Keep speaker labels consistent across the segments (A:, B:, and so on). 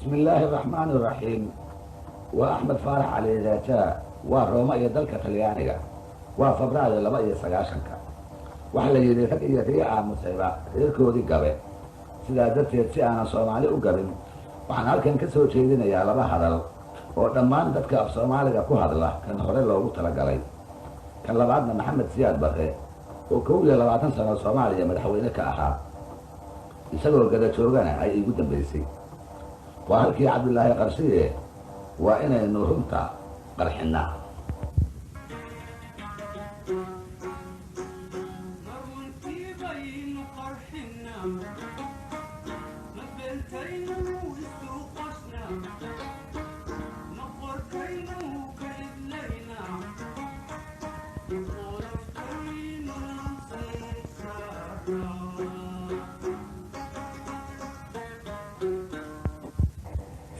A: بسم الله الرحمن الرحيم وأحمد فارح علي ذاتا وروما يدلك تليانيga waa Febraayo 29 waxa la yiri rag iyo riyaa musayba reerkoodii gabe sidaa darteed si aan Soomaali u gabin waxaan halkan ka soo jeedinayaa laba hadal oo dhammaan dadka af Soomaaliga ku hadla kan hore loogu talagalay kan labaadna Maxamed Siyaad Barre oo 20 sano Soomaaliya madaxweyne ka ahaa isagoo gada joogana ay ugu dambeysay waa halkii Cabdullaahi Qarshiye waa inaynu runta qarxinaa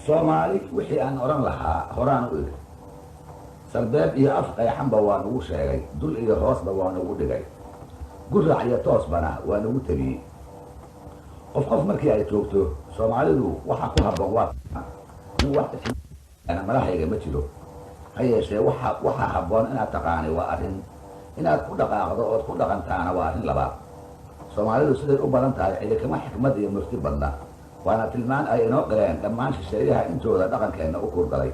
A: Soomaali wixii aan oran lahaa horaan u iri sarbeeb iyo af qeexanba waa nagu sheegay dul iyo hoosba waa nagu dhigay gurac iyo toosbana waa nagu tabiyey qof markii ay joogto Soomaalidu waxa ku habboon waa in wax ana malahayga ma jiro ha yeeshee waxa habboon inaad taqaani waa arrin inaad ku dhaqaaqdo oo ku dhaqantaana waa arrin labaad Soomaalidu siday u badan tahay ciidamo xikmad iyo mufti badna waana tilmaan ay inoo galeen dhammaan shisheeyaha intooda dhaqankeena u kurgalay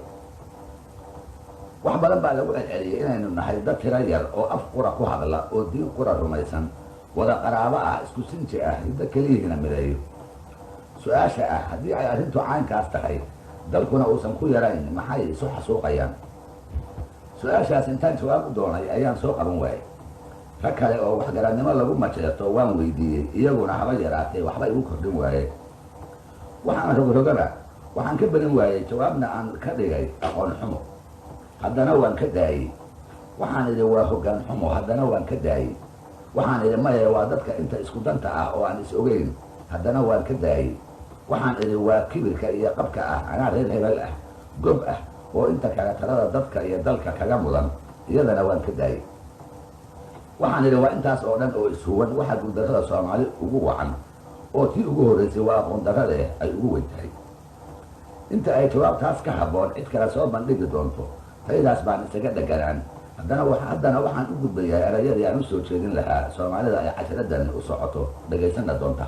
A: wax badan baa lagu celceliyay inaynu nahay dad tiro yar oo af qura ku hadla oo diin qura rumaysan wada qaraabo ah isku sinji ah hidda keliyihiina mideeyo su-aasha ah haddii ay arrintu caynkaas tahay dalkuna uusan ku yarayn maxay isu xasuuqayaan su-aashaas intaan jawaab u doonay ayaan soo qaban waayay rag kale oo waxgarannimo lagu majeerto waan weydiiyey iyaguna haba yaraatee waxba igu kordhin waayeen waxaan rogrogaba waxaan ka barin waayey jawaabna aan ka dhigay aqoon xumo haddana waan ka daayey waxaan idhi waa hoggaan xumo haddana waan ka daayey waxaan idhi maya waa dadka inta isku danta ah oo aan is ogeyn haddana waan ka daayey waxaan idhi waa kibirka iyo qabka ah anaa reer hebel ah gob ah oo inta kale talada dadka iyo dalka kaga mudan iyadana waan ka daayey waxaan idhi waa intaas oo dhan oo ishuwan waxaa guuldarrada Soomaali ugu wacan oo tii ugu horreysay waa aqoon darrade ay ugu weyn tahay inta ay jawaabtaas ka habboon cid kale soo bandhigi doonto tayadaas baan isaga dhaganaan haddana waxaan u gudbayaa erayadii aan u soo jeedin lahaa Soomaalida ay casharadan u socoto dhagaysana doonta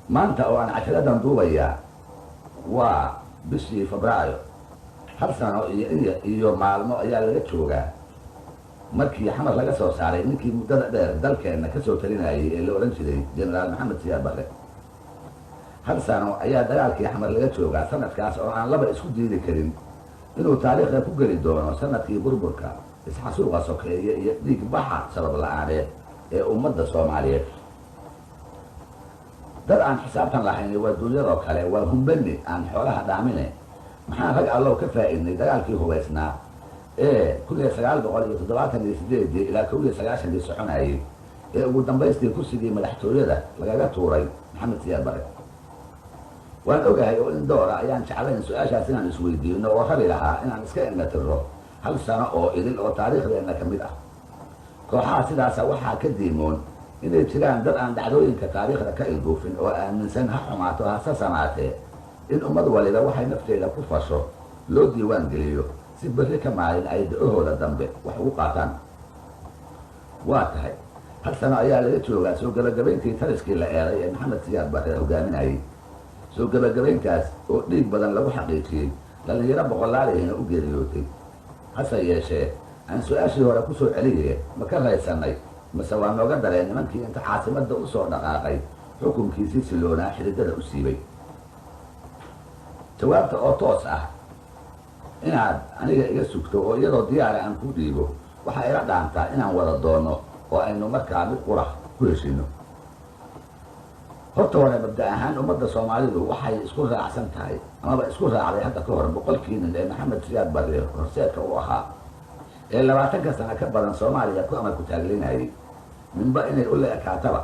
A: maanta oo aan casharadan duubayaa waa bishii Febraayo hal sano iyo maalmo ayaa laga joogaa markii xamar laga soo saaray ninkii muddada dheer dalkeena ka soo talinayay ee la oran jiray Generaal Maxamed Siyaad Barre hal sano ayaa dagaalkii xamar laga joogaa sanadkaas oo aan laba isku diidi karin inuu taariikhda ku geli doono sanadkii burburka isxasuuqa sokeeye iyo dhiig baxa sabab la'aaneed ee ummadda Soomaaliyeed dad aan xisaabtan lahayn waa dunyadoo kale waa humbani aan xoolaha dhaamine maxaan rag allow ka faa'iidnay dagaalkii hubaysnaa ee 1978 ilaa 1990 soconayay ee ugu dambaystii kursigii madaxtooyada lagaga tuuray Maxamed Siyaad Barre waan ogahay oo in doora ayaan jeclayn su-aashaas inaan isweydiino oo rabi lahaa inaan iska inatirro hal sano oo idil oo taariikhdeena ka mid ah kooxaha sidaasa waxaa ka diimoon inay jiraan dad aan dhacdooyinka taariikhda ka ilduufin oo aaminsan ha xumaato hase samaatee in ummad waliba waxay nafteeda ku fasho loo diiwaan geliyo si berri ka maalin ay da'ahooda dambe wax ugu qaataan waa tahay hal sano ayaa laga joogaa soo gabagabayntii taliskii la eeray ee Maxamed Siyaad Barre hogaaminayay soo gabagabayntaas oo dhiig badan lagu xaqiijiyey dhalinyaro boqolaalihina u geeriyootay hase yeeshee aan su-aashii hore ku soo celiyay ma ka raysanay mase waa nooga dareen nimankii inta caasimadda u soo dhaqaaqay xukunkiisii siloonaa xididada u siibay jawaabta oo toos ah inaad aniga iga sugto oo iyadoo diyaara aan ku dhiibo waxaa ila dhaantaa inaan wada doono oo aynu markaa mid qura ku heshino horta hore mabda ahaan ummadda Soomaalidu waxay isku raacsan tahay amaba isku raacday hadda ka hor boqolkii nin ee Maxamed Siyaad Barre horseedka u ahaa ee 20 sano ka badan Soomaaliya ku amar ku taaglinayay minba inay u leekaataba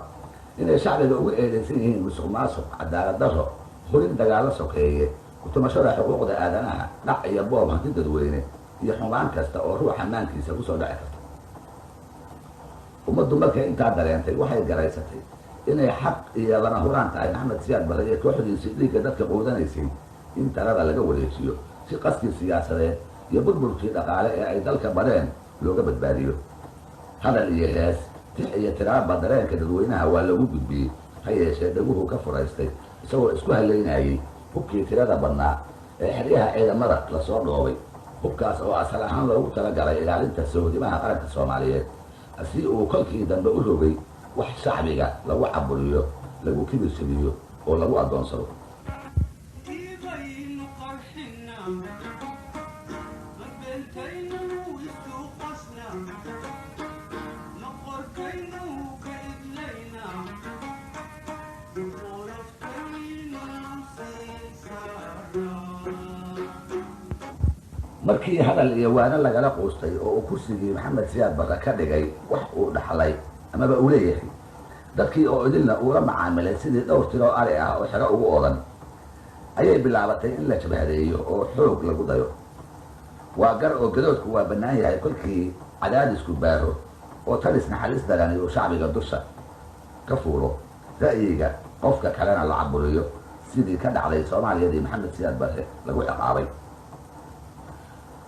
A: inay shacbiga ugu eedeysan yihiin musuqmaasuq cadaalad darro horin dagaalo sokeeye kutumashada xuquuqda aadanaha dhac iyo boob hanti dadweyne iyo xumaan kasta oo ruuxa maankiisa ku soo dhici karta ummaddu markay intaa dareentay waxay garaysatay inay xaq iyo lama huraan tahay maxamed siyaad barre iyo kooxdiisii dhiigga dadka quudanaysay in talada laga wareejiyo si qaskii siyaasadeed iyo burburkii dhaqaale ee ay dalka bareen looga badbaadiyo. hadal iyo hees tix iyo tiraaba dareenka dadweynaha waa lagu gudbiyey, ha yeeshee dhaguhu ka furaystay isagoo isku halaynayay hubkii tirada badnaa ee xeryaha ciidamada lasoo dhoobay, hubkaas oo asal ahaan loogu talagalay ilaalinta sohdimaha qaranka Soomaaliyeed, si uu kolkii dambe u rogay wax shacbiga lagu caburiyo, lagu kibirsibiyo oo lagu adoonsado. markii hadal iyo waana lagala quustay oo uu kursigii maxamed siyaad barre ka dhigay wax uu dhaxlay amaba uu leeyahay, dadkii oo idilna uula macaamilay sidii dhowr tiroo ari ah oo xero ugu oodan, ayay bilaabatay in la jabhadeeyo oo xoog lagu dayo. waa gar oo gadoodku waa bannaan yahay kolkii cadaadisku baaro oo talis naxariis darani uu shacbiga dusha ka fuulo, ra'yiga qofka kalena la caburiyo, sidii ka dhacday Soomaaliyadii maxamed siyaad barre lagu ciqaabay.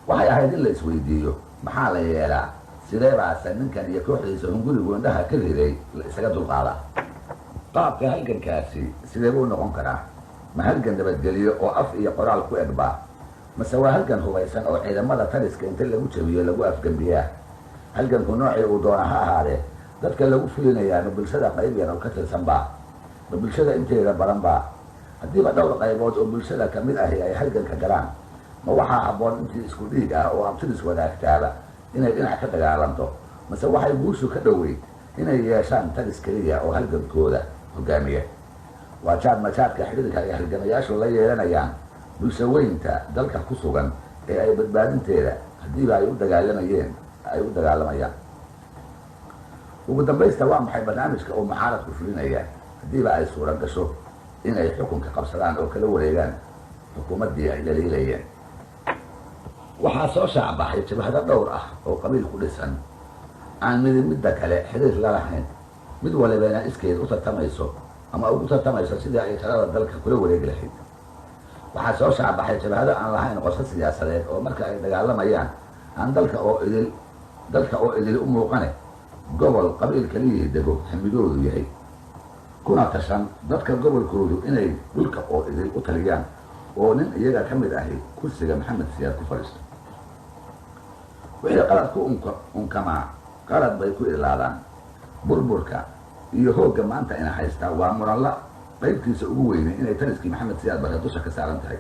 A: waxay ahayd in la isweydiiyo maxaa la yeelaa, sidee baase ninkan iyo kooxdiisa hungurigu indhaha ka riday la isaga dulqaadaa. qaabka halgankaasi sidee buu noqon karaa? ma halgan nabadgeliyo oo af iyo qoraal ku egbaa, mase waa halgan hubaysan oo ciidamada taliska inta lagu jabiyo lagu afgembiyaa? halganku noocii uu doona ha ahaadee, dadka lagu fulinayaa ma bulshada qayb yar oo ka tirsan baa, ma bulshada inteeda badan baa? haddiiba dhowr qaybood oo bulshada ka mid ahi ay halganka galaan, ma waxaa habboon intii isku dhiig ah oo abtiris wadaagtaaba inay dhinac ka dagaalanto, mase waxay guushu ka dhoweyd inay yeeshaan talis keliya oo halgankooda hogaamiya? waa jaadmajaadka xidhiirka ay halgamayaashu la yeelanayaan bulsho weynta dalka ku sugan ee ay badbaadinteeda haddiiba ay u dagaalamayaan. ugu dambaysta waa maxay barnaamijka uu mucaaradku fulinaya haddiiba ay suura gasho inay xukunka qabsadaan oo kala wareegaan xukuumaddii ay dhaliilayeen? waxaa soo shaacbaxay jabhado dhowr ah oo qabiil ku dhisan, aan midda kale xiriir la lahayn, mid walibana iskeed u tartamayso ama ugu tartamayso sidii ay talada dalka kula wareegi lahayd. waxaa soo shaacbaxay jabhado aan lahayn qorshe siyaasadeed oo marka ay dagaalamayaan aan dalka oo idil u muuqane gobol qabiil kaliyii dego hamidoodu yahay, kuna tashan dadka gobolkoodu inay dhulka oo idil u taliyaan oo nin iyaga ka mid ahi kursiga maxamed siyaad ku fadhiisto. wixii qalad ku unkamaa qalad bay ku ilaadaan. burburka iyo hoogga maanta ina haystaa waa muranla qaybtiisa ugu weynay inay taliskii maxamed siyaad barre dusha ka saaran tahay,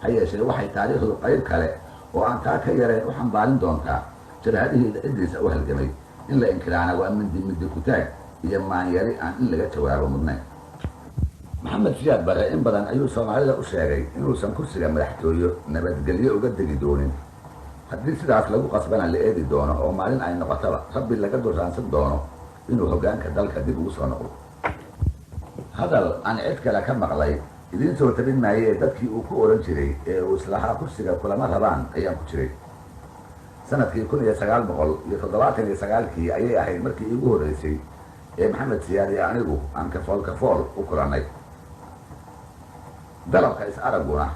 A: ha yeeshee waxay taariikhdu qayb kale oo aan taa ka yarayn u xambaarin doontaa jabhadihii ciddiisa u halgamay. in la inkiraana waa mindi kutaag iyo maanyari aan in laga jawaabo mudnayn. maxamed siyaad barre in badan ayuu Soomaalida u sheegay inuusan kursiga madaxtooyo nabadgelyo uga degi doonin, haddii sidaas lagu qasbana la eedi doono oo maalin ay noqotaba rabbi laga durraansan doono inuu hoggaanka dalka dib ugu soo noqdo. hadal aan cid kale ka maqlay idiin soo tabin maayee dadkii uu ku oran jiray ee uu islahaa kursiga kulama rabaan ayaan ku jiray. sanadkii 1979 ayay ahayd markii iigu horreysay ee maxamed siyaad iyo anigu aan kafool u kulannay. dalabka is-aragguna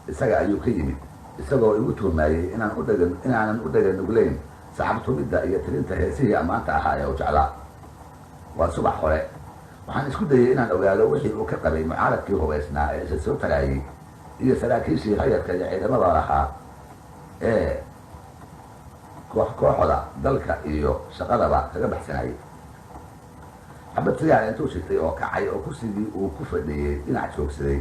A: isaga ayuu ka yimid, isagoo igu tuhmaayey inaanan u dhaga nuglayn sacabtumidda iyo tirinta heesihii ammaanta ahaa ee u jeclaa. waa subax hore waxaan isku dayey inaan ogaado wixii uu ka qabay mucaaradkii hubaysnaa ee isa soo taraayey iyo saraakiishii rayadka iyo ciidamada lahaa ee kooxda dalka iyo shaqadaba kaga baxsanayay. xabad sigaar intuu shitay oo kacay oo kursigii uu ku fadhiyey dhinac joogsaday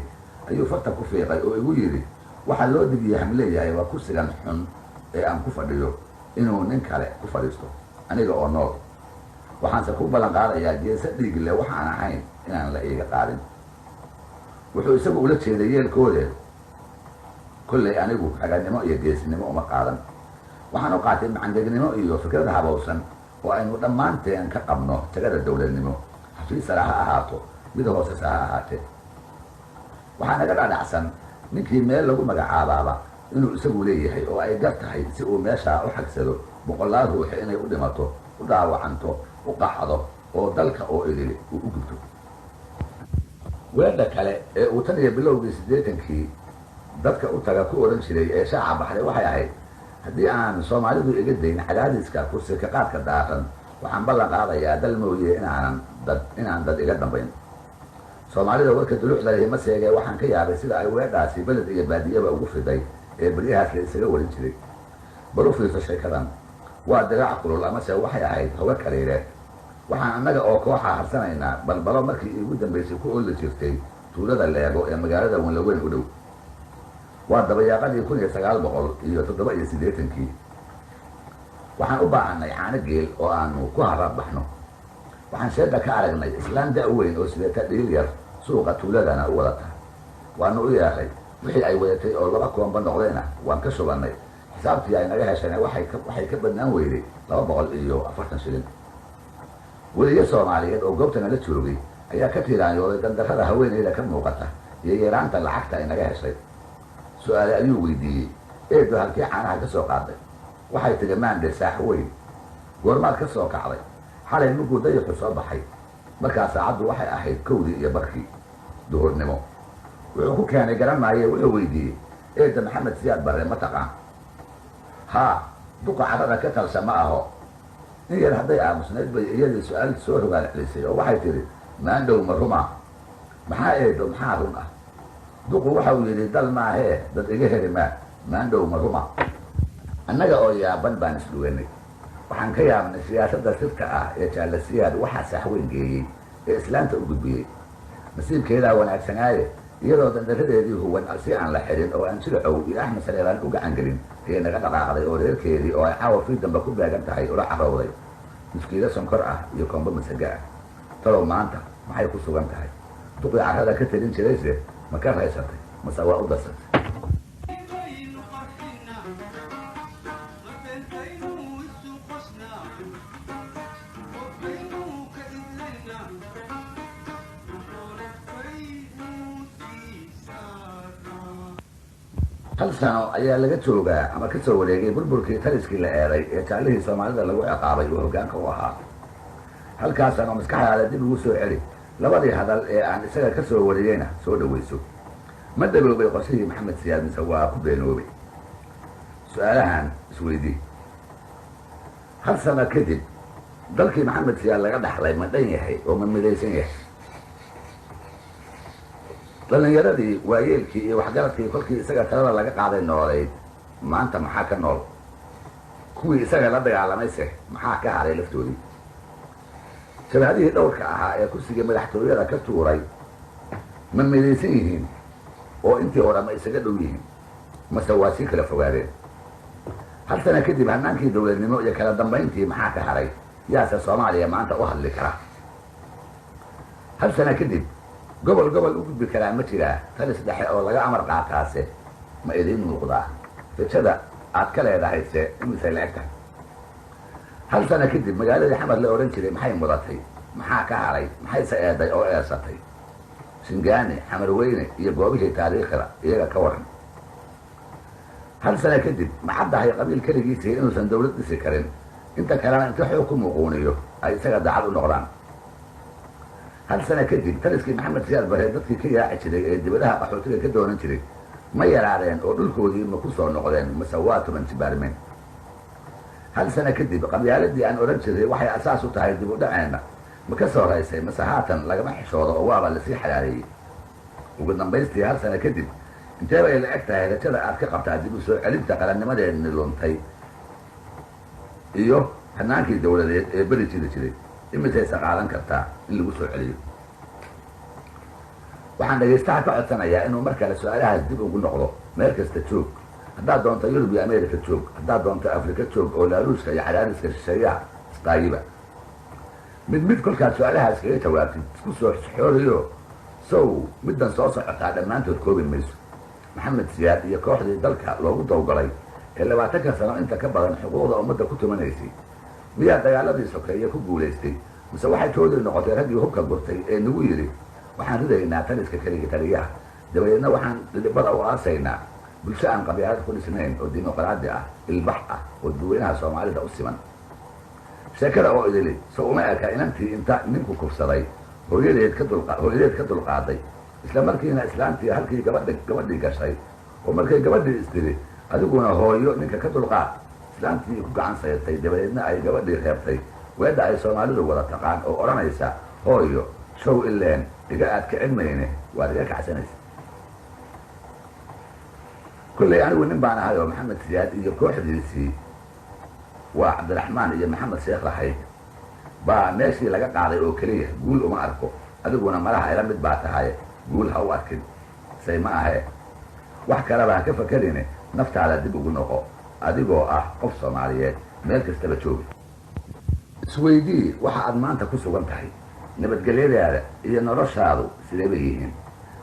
A: ayuu farta ku fiiqay oo igu yidhi, waxaa loo digiyey hamleeyahay waa kursigan xun ee aan ku fadhiyo inuu nin kale ku fadhiisto aniga oo nool. waxaanse ku ballan qaadayaa geesa dhiig leh waxaan ahayn inaan la iiga qaadin. wuxuu isagu ula jeeday yeelkoodeed, kollay anigu raganimo iyo geesinimo uma qaadan. waxaan u qaatay macandegnimo iyo fikrada habowsan oo aynu dhammaanteen ka qabno tagada dowladnimo, xafiis sare ha ahaato mid hoosese ha ahaatee. waxaa naga dhadhacsan ninkii meel lagu magacaabaaba inuu isagu leeyahay oo ay gar tahay si uu meeshaa u xagsado boqolaal ruuxi inay u dhimato, u dhaawacanto, u qaxdo oo dalka oo idili uu u gubto. weedha kale ee uu tan iyo bilowgii 80kii dadka u taga ku odhan jiray ee shaaca baxday waxay ahayd haddii aan soomaalidu iga dayn cadaadiska kursi ka qaadka daaran waxaan ballan qaadayaa dal mooye inaan dad iga dambayn soomaalida warka duluucda lehi ma seegee waxaan ka yaabay sida ay weedhaasi beled iyo baadiyaba ugu fiday ee beryahaas la isaga warin jiray bal u fiirso sheekadan waa diraac kulul amase waxay ahayd hoga kaliireed waxaan annaga oo kooxa harsanaynaa balbalo markii iigu dambaysay ku ooli jirtay tuulada leego ee magaalada wanlaweyn u dhow waa dabayaaqadii 1987kii waxaan u baahanay caano geel oo aanu ku haraad baxno waxaan sheedda ka aragnay islaan da' weyn oo sidata dhiil yar suuqa tuuladana u wadata waanu u yeeray wixii ay wadatay oo 2 koomba noqdayna waan ka shubannay xisaabtii ay naga heshayna waxay ka badnaan weyday 240 shilin weliyo soomaaliyeed oo goobtana la joogay ayaa ka tiiraanyooday dandarrada haweeneyda ka muuqata iyo yaraanta lacagta ay naga heshay su-aale ayuu weydiiyey eedo halkii caanaha ka soo qaaday waxay tidhi maandhe saax weyn goormaad ka soo kacday xalay markuu dayixu soo baxay markaa saacaddu waxay ahayd 1:00 iyo barkii duhurnimo wuxuu ku keenay garan maaye wuxuu weydiiyey eedda maxamed siyaad barre ma taqaan haa duqa carrada ka talsha ma aho in yar hadday aamusnayd bay iyadii su-aal soo rogaal celisay oo waxay tidhi maandhow ma ruma maxaa eedo maxaa run ah duqu waxau yidhi dal maahee dad iga heli maa maandhow ma ruma annaga oo yaaban baan isdhuganay waxaan ka yaabnay siyaasadda sirka ah ee jaalasiyaad waxaa saxweyn geeyey ee islaanta u gudbiyey nasiibkeedaa wanaagsanaaye iyadoo dandaradeedii huwan si aan la xidhin oo aan jilcow iyo axmed saleelaan u gacan gelin ayay naga dhaqaaqday oo reerkeedii oo ay caawa fii damba ku beegan tahay ula carowday muskiilo sonkor ah iyo koombo masaga ah talow maanta maxay ku sugan tahay duqii carrada ka telin jirayse ma ka raysatay mase waa u darsatay hal sano ayaa laga joogaa ama ka soo wareegay burburkii taliskii la eeday ee jaalihii soomaalida lagu ciqaabay oo hoggaanka u ahaa halkaasano maskaxdaada dib ugu soo celi labadii hadal ee aan isaga ka soo wariyeyna soo dhawayso ma daboobay qorshihii maxamed siyaad mise waa ku beenoobay su-aalahan isweydii hal sano kadib dalkii maxamed siyaad laga dhaxlay ma dhan yahay oo ma midaysan yahay dhallinyaradii waayeelkii iyo waxgaradkii kolkii isaga talada laga qaaday noolayd maanta maxaa ka nool kuwii isaga la dagaalamayse maxaa ka haray laftoodii shabaadihii dhowrka ahaa ee kursiga madaxtooyada ka tuuray ma midaysan yihiin oo intii hore ma isaga dhow yihiin mase waa sii kala fogaadeen hal sana kadib hanaankii dowladnimo iyo kala dambayntii maxaa ka haray yaase soomaaliya maanta u hadli kara hal sana kadib gobol u gudbi karaa ma jiraa talis dhexe oo laga amar qaataase ma idiin muuqdaa rajada aad ka leedahayse imisay la eg tahay hal sana kadib magaaladii xamar la odhan jiray maxay mudatay maxaa ka haray maxayse eeday oo eesatay singaane xamarweyne iyo goobihii taariikhda iyaga ka waran hal sana kadib ma caddahay qabiil keligiisii inuusan dawlad dhisi karin inta kalena inta xoog ku muuquuniyo ay isaga daacad u noqdaan hal sana kadib taliskii maxamed siyaad barre dadkii ka yaaci jiray ee dibadaha qaxootiga ka doonan jiray ma yaraadeen oo dhulkoodii ma ku soo noqdeen mase waa 10 jibaarmeen hal sana kadib qabyaaladii aan odhan jiray waxay asaas u tahay dib u dhaceenna ma ka soo raysay mase haatan lagama xishoodo oo waaba lasii xalaaleeyey ugu dambaystii hal sana kadib intee bay la eg tahay rajada aad ka qabtaa dib u soo celinta qarannimadeedni luntay iyo hanaankii dawladeed ee beri jiri jiray imisaysa qaadan kartaa in lagu soo celiyo waxaan dhegaystaha ka codsanayaa inuu mar kale su-aalahaas dib ugu noqdo meel kasta joog haddaad doonto yurub iyo america joog haddaad doonto afrika joog oo laaluuska iyo cadaadiska shisheeyaha isdaayiba mid kolkaad su-aalahaas kaga jawaabtid isku soo xooriyo sow middan soo socotaa dhammaantood koobi mayso maxamed siyaad iyo kooxdii dalka loogu dawgalay ee 20 sano inta ka badan xuquuqda ummadda ku tumanaysay miyaa dagaaladii sokeeye ku guulaystay mise waxay toodii noqotay raggii hubka gurtay ee nagu yidhi waxaan ridaynaa taliska keliga taliyaha dabadeedna waxaan dhidibada u aasaynaa bulsho aan qabyaalad ku dhisnayn oo dimuqraadi ah ilbax ah oo dadweynaha soomaalida u siman sheekada oo idili so uma eka inantii inta ninku kufsaday hooyadeed ka dulqaaday isla markiina islaantii halkii gabadhii gashay oo markay gabadhii istiri adiguna hooyo ninka ka dulqaad islaantii ku gacan sayrtay dabadeedna ay gabadhii reebtay weedha ay soomaalidu wada taqaan oo odhanaysa hooyo show ileen iga aad ka cilmayne waad iga kacsanaysa. kullay anigu nin baan ahay oo maxamed siyaad iyo kooxdiisii waa cabdiraxmaan iyo maxamed sheekh lahayd baa meeshii laga qaaday oo keliya guul uma arko adiguna malaha ila mid baa tahay guul ha u arkin say ma ahee wax kaleba ha ka fakerine naftaada dib ugu noqo adigoo ah qof soomaaliyeed meel kastaba joogi. isweydii waxa aad maanta ku sugan tahay nabadgelyadaada iyo noloshaadu sidee bay yihiin.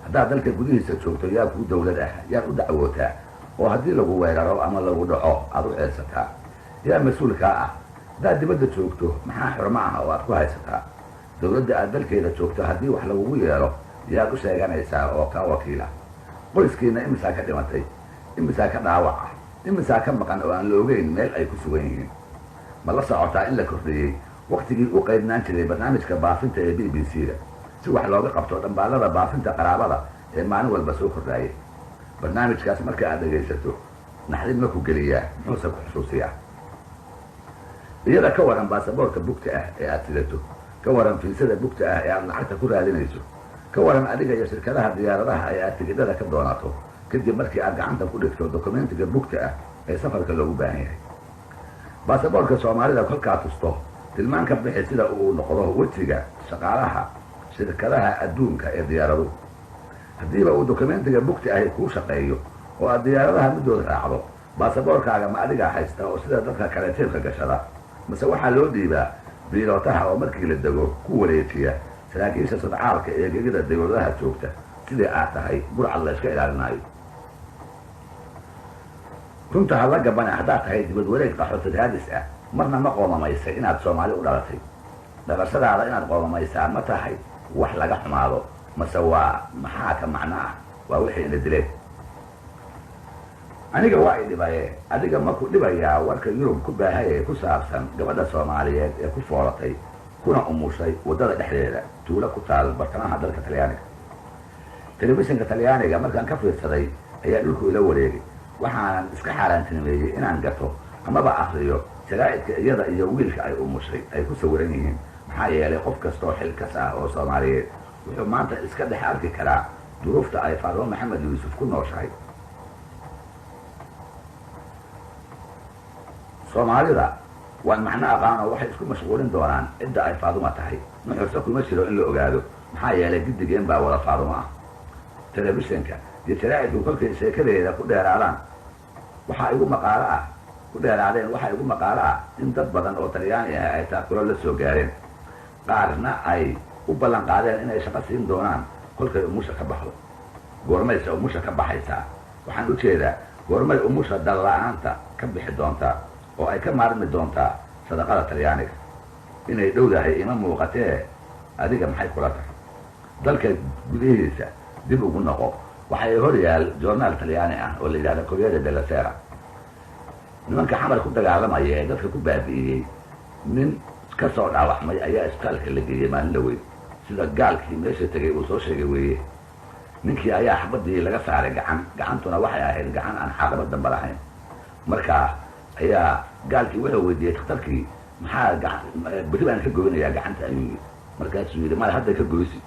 A: haddaad dalka gudihiisa joogto yaa kuu dawlad ah yaad u dacwootaa oo haddii lagu weeraro ama lagu dhaco aad u ceelsataa yaa mas-uulkaa ah. haddaad dibadda joogto maxaa xurmo ah oo aad ku haysataa. dawladda aad dalkeeda joogto haddii wax lagugu yeelo yaad u sheeganaysaa oo kaa wakiila. qoyskiina imisaa ka dhimatay imisaa ka dhaawac ah imisaa ka maqan oo aan la ogeyn meel ay ku sugan yihiin. ma la socotaa in la kordhiyey waktigii u qaybnaan jiray barnaamijka baafinta ee b b c da si wax looga qabto dhambaalada baafinta qaraabada ee maalin walba soo kordhaayay. barnaamijkaas marka aad dhegaysato naxdin ma ku geliyaa muxuuse ku xusuusiyaa. iyada ka waran baasaboorka bugta ah ee aad sidato ka waran fiisada bugta ah ee aad lacagta ku raadinayso ka waran adiga iyo shirkadaha diyaaradaha ee aad tigidhada ka doonato kadib markii aad gacanta ku dhigto dokumentiga bugta ah ee safarka loogu baahan yahay. baasaboorka soomaalida kolkaa tusto tilmaan ka bixi sida uu noqdo wejiga shaqaalaha shirkadaha adduunka ee diyaaraduhu. haddiiba uu dokumentiga bugta ahi kuu shaqeeyo oo aad diyaaradaha middood raacdo baasaboorkaaga ma adigaa haysta oo sida dadka kale jeebka gashada mase waxaa loo dhiibaa biilootaha oo markii la dego ku wareejiya saraakiisha sadcaalka ee gegida dawladaha joogta sidii aad tahay burcad la iska ilaalinaayo. runta hadla gabane haddaad tahay dibad wareeg qaxooti raadis ah marna ma qoomamaysay inaad soomaali u dhalatay. dhalashadaada inaad qoomamaysaa ma tahay wax laga xumaado mase waa maxaa ka macno ah waa wixii ina dileen. aniga waa i dhibaye adiga ma ku dhibayaa warka yurub ku baahay ee ku saabsan gabadha soomaaliyeed ee ku foolatay kuna umushay waddada dhexdeeda tuulo ku taal bartamaha dalka talyaaniga. telefishinka talyaaniga markaan ka fiirsaday ayaa dhulku ila wareegay waxaanan iska xaaraantinimeeyey inaan gato amaba akriyo jaraa'idka iyada iyo wiilka ay umushay ay ku sawiran yihiin. maxaa yeelay qof kastoo xilkas ah oo soomaaliyeed wuxuu maanta iska dhex arki karaa duruufta ay faadimo maxamed yuusuf ku nooshahay. soomaalida waan macno aqaan oo waxay isku mashquulin doonaan cidda ay faaduma tahay nuxurse kuma jiro in la ogaado maxaa yeelay giddigeen baa wada faadumo ah. telefishinka iyo jaraa'idku kolkay sheekadeeda ku dheeraadeen waxaa igu maqaalo ah in dad badan oo talyaani ah ay taakulo la soo gaareen qaarna ay u ballan qaadeen inay shaqo siin doonaan kolkay umusha ka baxdo. goormayse umusha ka baxaysaa waxaan u jeedaa goormay umusha dalla-aanta ka bixi doontaa oo ay ka maarmi doontaa sadaqada talyaaniga. inay dhowdahay ima muuqatee adiga maxay kula tahay. dalka gudihiisa dib ugu noqo waxay hor yaal joornaal talyaani ah oo la yidhahda Corriere della Sera. nimanka xamar ku dagaalamaya ee dadka ku baabi'iyey nin ka soo dhaawacmay ayaa isbitaalka la geeyey maalin la weyn sida gaalkii meesha tegay uu soo sheegay weeye. ninkii ayaa xabadii laga saaray gacantuna waxay ahayd gacan aan xaaqabad damba lahayn. markaa ayaa gaalkii wuxuu weydiiyey dhakhtarkii maxaa beri baan ka goynayaa gacanta ayuu yidhi. markaasuu yidhi male hadda ka goysi.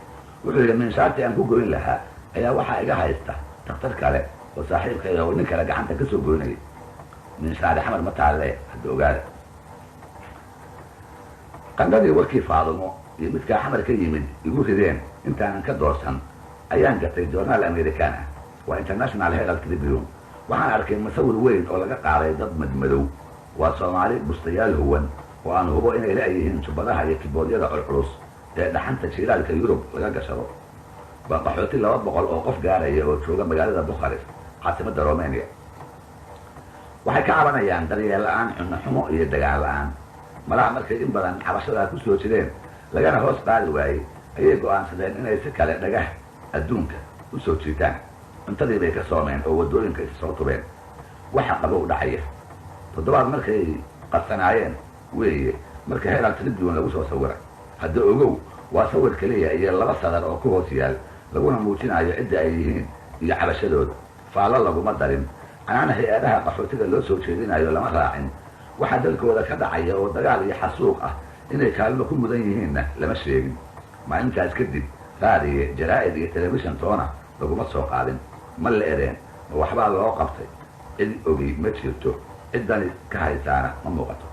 A: wuxuu yidhi minshaartii aan ku goyn lahaa ayaa waxaa iga haysta dhakhtar kale oo saaxiibkayga oo nin kale gacanta ka soo goynayay. minshaari xamar ma taalle hadda ogaada. qandhadii warkii faadumo iyo midkaa xamar ka yimid igu rideen intaanan ka doorsan ayaan gatay joornaal american ah waa International Herald Tribune. waxaan arkay masawir weyn oo laga qaaday dad madmadow waa soomaali bustayaal huwan oo aan hubo inay leeyihiin jubbadaha iyo kiboodyada culculus ee dhaxanta jiilaalka Yurub laga gashado. waa qaxooti 200 oo qof gaaraya oo jooga magaalada Bucharest caasimadda Romania. waxay ka cabanayaan daryeel la'aan cunno xumo iyo dagaal la'aan. malaha markay in badan cabashadaa ku soo jireen lagana hoos qaadi waayey ayay go'aansadeen inay si kale dhagah adduunka u soo jiitaan. cuntadii bay ka soomeen oo waddooyinka is soo tubeen. waxa qabow dhacaya toddobaad markay qarsanaayeen weeye marka Herald Tribune lagu soo sawiray. hadda ogow waa sawir keliya iyo laba sadar oo ku hoos yaal laguna muujinayo cidda ay yihiin iyo cabashadooda. faallo laguma darin, canaana hay-adaha qaxootiga loo soo jeedinayo lama raacin. waxaa dalkooda ka dhacaya oo dagaal iyo xasuuq ah inay kaalmo ku mudan yihiinna lama sheegin. maalintaas kadib raadiye, jaraa'id iyo telefishan toona laguma soo qaadin. ma la ereen, ma waxbaa loo qabtay. cid ogi ma jirto, ciddani ka haysaana ma muuqato.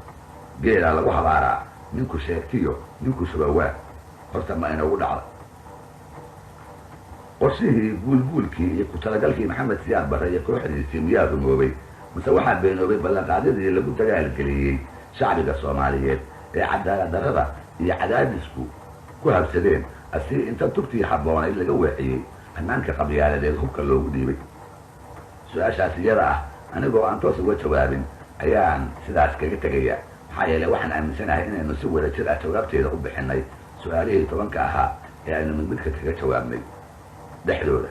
A: geelaa lagu habaaraa, ninku sheegtiyo ninku shubawaa. horta ma inagu dhacda. qorshihii guulguulkii iyo ku talagalkii maxamed siyaad barre iyo kooxdiisii miyaa rumoobay, mise waxaa beenoobay ballanqaadyadii lagu dagaalgeliyey shacbiga soomaaliyeed ee cadaalad darrada iyo cadaadisku ku habsadeen asii inta tubtii habboonayd laga weeciyey hannaanka qabyaaladeed hubka loogu dhiibay. su-aashaas iyada ah anigoo aan toos uga jawaabin ayaan sidaas kaga tegaya, maxaa yeeley waxaan aaminsanahay inaynu si wada jir ah jawaabteeda u bixinay su-aalihii 10 ahaa ee aynu midmidka kaga jawaabnay dhexdooda.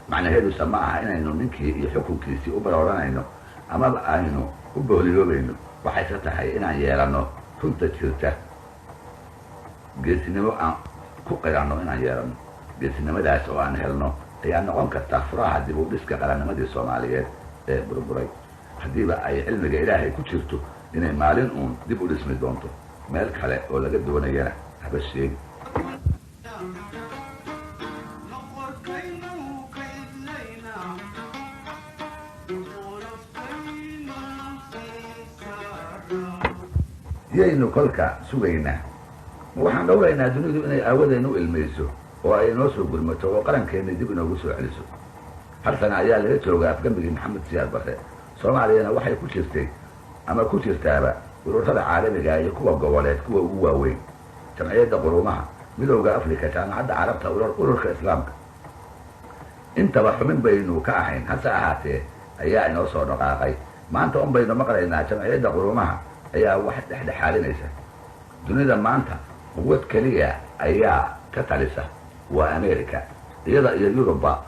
A: macnaheeduse ma aha inaynu ninkii iyo xukunkiisii u barooranayno amaba aynu u bohliyoobayno. waxayse tahay inaan yeelanno runta jirta, geesinimo aan ku qiranno inaan yeelanno. geesinimadaas oo aan helno ayaa noqon karta furaha dib u dhiska qarannimadii soomaaliyeed ee burburay. haddiiba ay cilmiga ilaahay ku jirto inay maalin uun dib u dhismi doonto, meel kale oo laga doonayana haba sheegi. yaynu kolka sugaynaa? ma waxaan dhowraynaa dunidu inay aawadeennu u ilmayso oo ay inoo soo gurmato oo qarankeenna dib inoogu soo celiso? hal sana ayaa laga joogaa afgambigii maxamed siyaad barre. soomaaliyana waxay ku jirtay ama ku jirtaaba ururada caalamiga iyo kuwa goboleed kuwa ugu waaweyn: jamciyadda quruumaha, midowda afrika, jaamacadda carabta, ururka islaamka. intaba xubin baynu ka ahayn, hase ahaatee ayaa inoo soo dhaqaaqay. maanta un baynu maqlaynaa jamciyadda quruumaha ayaa wax dhexdhexaadinaysa. dunida maanta quwad keliya ayaa ka talisa, waa america. iyada iyo yurubba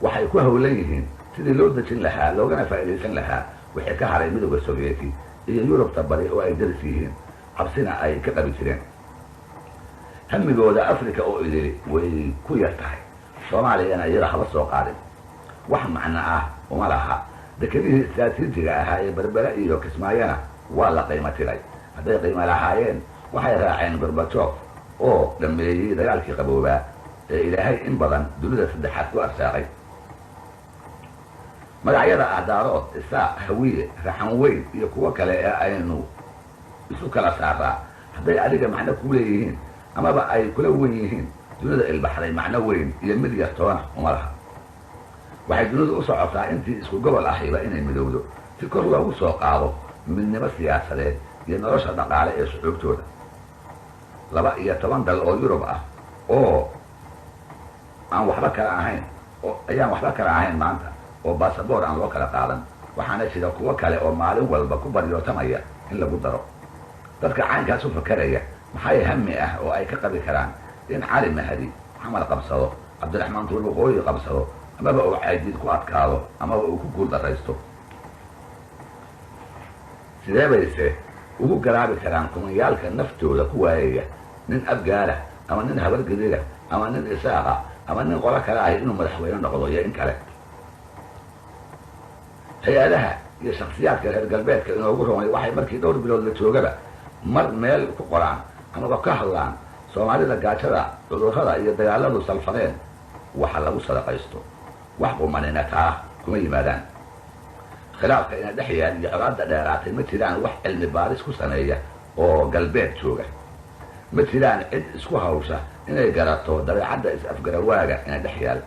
A: waxay ku hawlan yihiin sidii loo dejin lahaa loogana faa'iidaysan lahaa wixii ka haray midowda sovieti iyo yurubta bari oo ay daris yihiin, cabsina ay ka qabi jireen. hamigooda africa oo idili way ku yar tahay. soomaaliyana iyada haba soo qaadin, wax macno ah uma laha. dekedihii istraatiijiga ahaa ee berbera iyo kismaayana waa la qiimo tiray. hadday qiimo lahaayeen waxay raaceen gorbajof oo dhameeyey dagaalkii qaboobaa ee ilaahay in badan dunida saddexaad ku arsaaqay. magacyada ahdaarood, isaaq, hawiye, raxan weyn iyo kuwo kale ee aynu isu kala saaraa hadday adiga macno ku leeyihiin amaba ay kula wen yihiin, dunida ilbaxday macno weyn iyo mid yartoona uma laha. waxay dunidu u socotaa intii isku gobol ahiba inay midowdo si kor loogu soo qaado midnimo siyaasadeed iyo nolosha dhaqaale ee shucuubtooda. 12 dal oo yurub ah oo aan waxba kala ahayn maanta, oo baasaboor aan loo kala qaadan. waxaana jira kuwo kale oo maalin walba ku baryootamaya in lagu daro. dadka caynkaas u fakaraya maxay hami ah oo ay ka qabi karaan in cali mahdi xamar qabsado, cabdiraxmaan tuur waqooyi qabsado, amaba uu caydid ku adkaado, amaba uu ku guul daraysto? sidee bayse ugu garaabi karaan kumayaalka naftooda ku waayaya nin abgaala ama nin habargedida ama nin isaaqa ama nin qolo kale ahi inuu madaxweyne noqdo iyo in kale? hay-adaha iyo shaksiyaadka reer galbeedka inoogu rumay waxay markii dhowr bilood la joogaba mar meel ku qoraan amaba ka hadlaan soomaalida gaajada, cudurrada iyo dagaaladu salfadeen waxa lagu sadaqaysto. wax qumanina taa kuma yimaadaan. khilaafka ina dhex yaal iyo colaadda dheeraatay ma jiraan wax cilmi baaris ku sameeya oo galbeed jooga. ma jiraan cid isku hawsha inay garato dabeecadda is-afgarawaaga ina dhex yaal.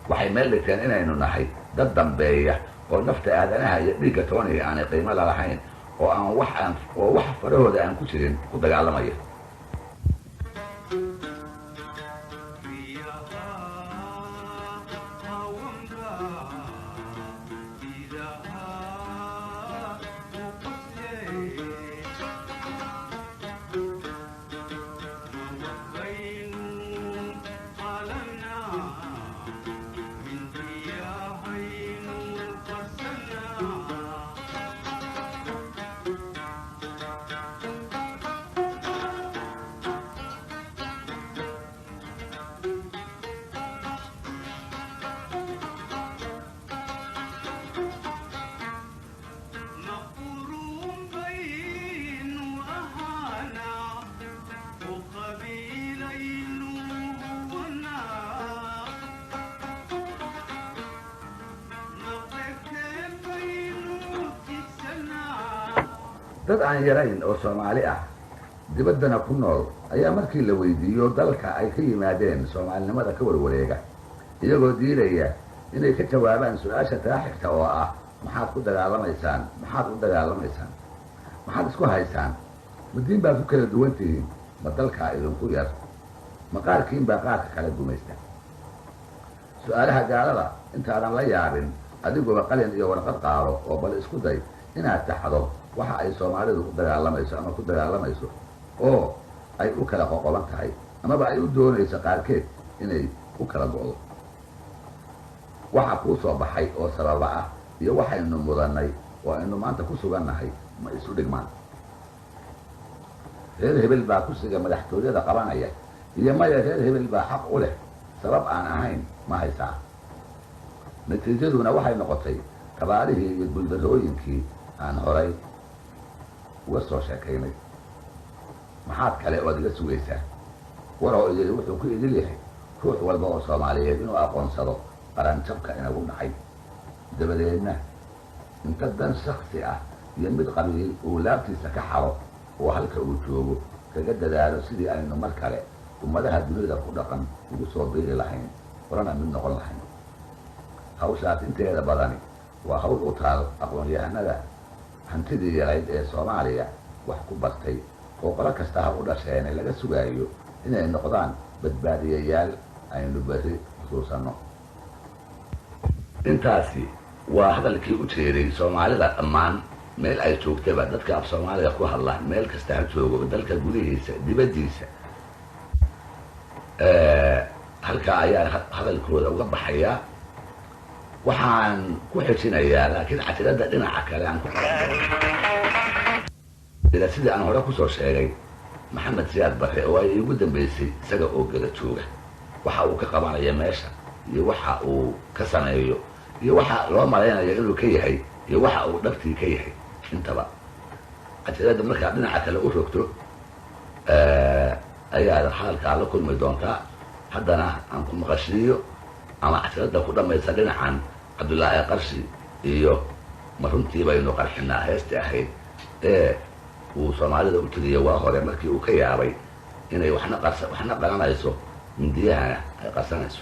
A: waxay meel dhigteen inaynu nahay dad dambeeya oo nafta aadanaha iyo dhiigga tooniga aanay qiimo lalahayn oo wax farahooda aan ku jirin ku dagaalamaya. dad aan yarayn oo Soomaali ah dibaddana ku nool ayaa markii la weydiiyo dalka ay ka yimaadeen Soomaalinimada ka warwareega iyagoo diidaya inay ka jawaabaan su'aasha taaxigta oo ah maxaad ku dagaalamaysaan maxaad u dagaalamaysaan maxaad isku haysaan madiin baad ku kala duwan tihiin ma dalka idinku yar ma qaarkiin baa qaarka kala gumaysta su'aalaha gaalada intaadan la yaabin adiguba qalin iyo warqad qaado oo bal isku day inaad taxdo waxa ay Soomaalidu u dagaalamayso ama ku dagaalamayso oo ay u kala qoqoban tahay amaba ay u doonayso qaarkeed inay u kala go'do waxa kuu soo baxay oo sababa ah iyo waxaynu mudannay oo aynu maanta ku sugannahay ma isu dhigmaan reer hebel baa kursiga madaxtooyada qabanaya iyo maya reer hebel baa xaq u leh sabab aan ahayn ma haysaa natiijaduna waxay noqotay kabaarihii iyo guuldarrooyinkii aan horay uga soo sheekaynay maxaad kale ood iga sugaysaa waroo idili wuxuu ku idil yahay ruux walba oo Soomaaliyeed inuu aqoonsado qaranjabka inagu dhacay dabadeedna inta dan shakhsi ah iyo mid qabiil uu laabtiisa ka xaro oo halka uu joogo kaga dadaalo sidii aynu mar kale ummadaha dunida ku dhaqan ugu soo biiri lahayn horena mid noqon lahayn hawshaas inteeda badani waa hawl u taal aqoon-yahanada hantidii yarayd ee Soomaaliya wax ku bartay oo qolo kasta ha u dhasheene laga sugaayo inay noqdaan badbaadiyayaal aynu berri xusuusanno intaasi waa hadalkii u jeeday Soomaalida dhammaan meel ay joogtaba dadka af Soomaaliga ku hadla meel kasta ha joogo dalka gudihiisa dibaddiisa halka ayaa hadalkooda uga baxaya waxaan ku xijinayaa laakiin catirada dhinaca kale aan ku sidii aan hore ku soo sheegay Maxamed Siyaad Barre oo ay ugu dambeysay isaga oo gala jooga waxa uu ka qabanaya meesha iyo waxa uu ka sameeyo iyo waxa loo maleynayo inuu ka yahay iyo waxa uu dhabtii ka yahay intaba catirada markaa dhinaca kale u rogto ayaa halkaa la kulmi doontaa haddana aan ku maqashiiyo ama catirada ku dhammaysa dhinacan Cabdullaahi Qarshi iyo ma runtii baynu qarxinaa heestii ahayd ee uu Soomaalida u tiriyay waa hore markii uu ka yaabay inay waxna qalanayso mindiyahana ay qarsanayso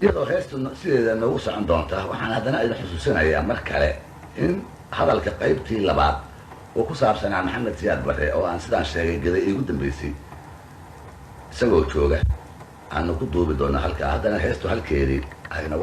A: iyadoo heestu sideeda noogu socon doonta waxaan haddana idin xusuusinayaa mar kale in hadalka qaybtii labaad oo ku saabsanaa Maxamed Siyaad Barre oo aan sidaan sheegay gaday iigu dambeysay isagoo jooga aanu ku duubi doono halkaa haddana heestu halkeedii ayna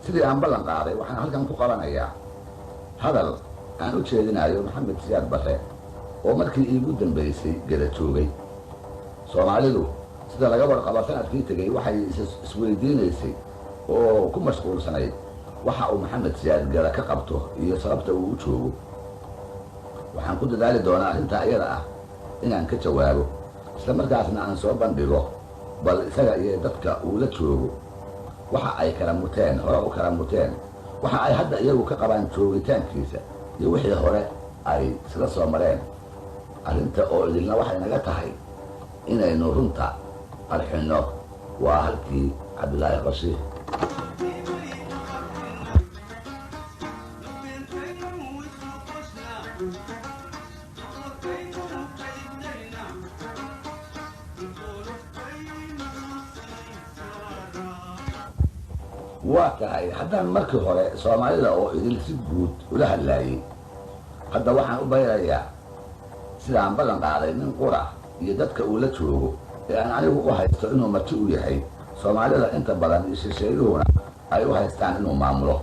A: sidii aan ballan qaaday waxaan halkan ku qabanayaa hadal aan u jeedinayo maxamed siyaad barre oo markii iigu dambaysay gada joogay. Soomaalidu sida laga warqabo sanadkii tegey waxay isweydiinaysay oo ku mashquulsanayd waxa uu maxamed siyaad gada ka qabto iyo sababta uu u joogo. waxaan ku dadaali doonaa arrintaa iyada ah inaan ka jawaabo, isla markaasna aan soo bandhigo bal isaga iyo dadka uu la joogo waxa ay kala muteen, hore u kala muteen, waxa ay hadda iyagu ka qabaan joogitaankiisa iyo wixii hore ay isla soo mareen. arrinta oo idilna waxay naga tahay inaynu runta qarxinno. waa halkii cabdilaahi qashiix. waa tahay haddaan markii hore soomaalida oo idil si guud ula hadlaayey, hadda waxaan u bayrayaa sidaan ballan qaaday nin qura iyo dadka uu la joogo ee aan anigu u haysto inuu marti u yahay, soomaalida inta badan iyo shisheeyuhuna ay u haystaan inuu maamulo.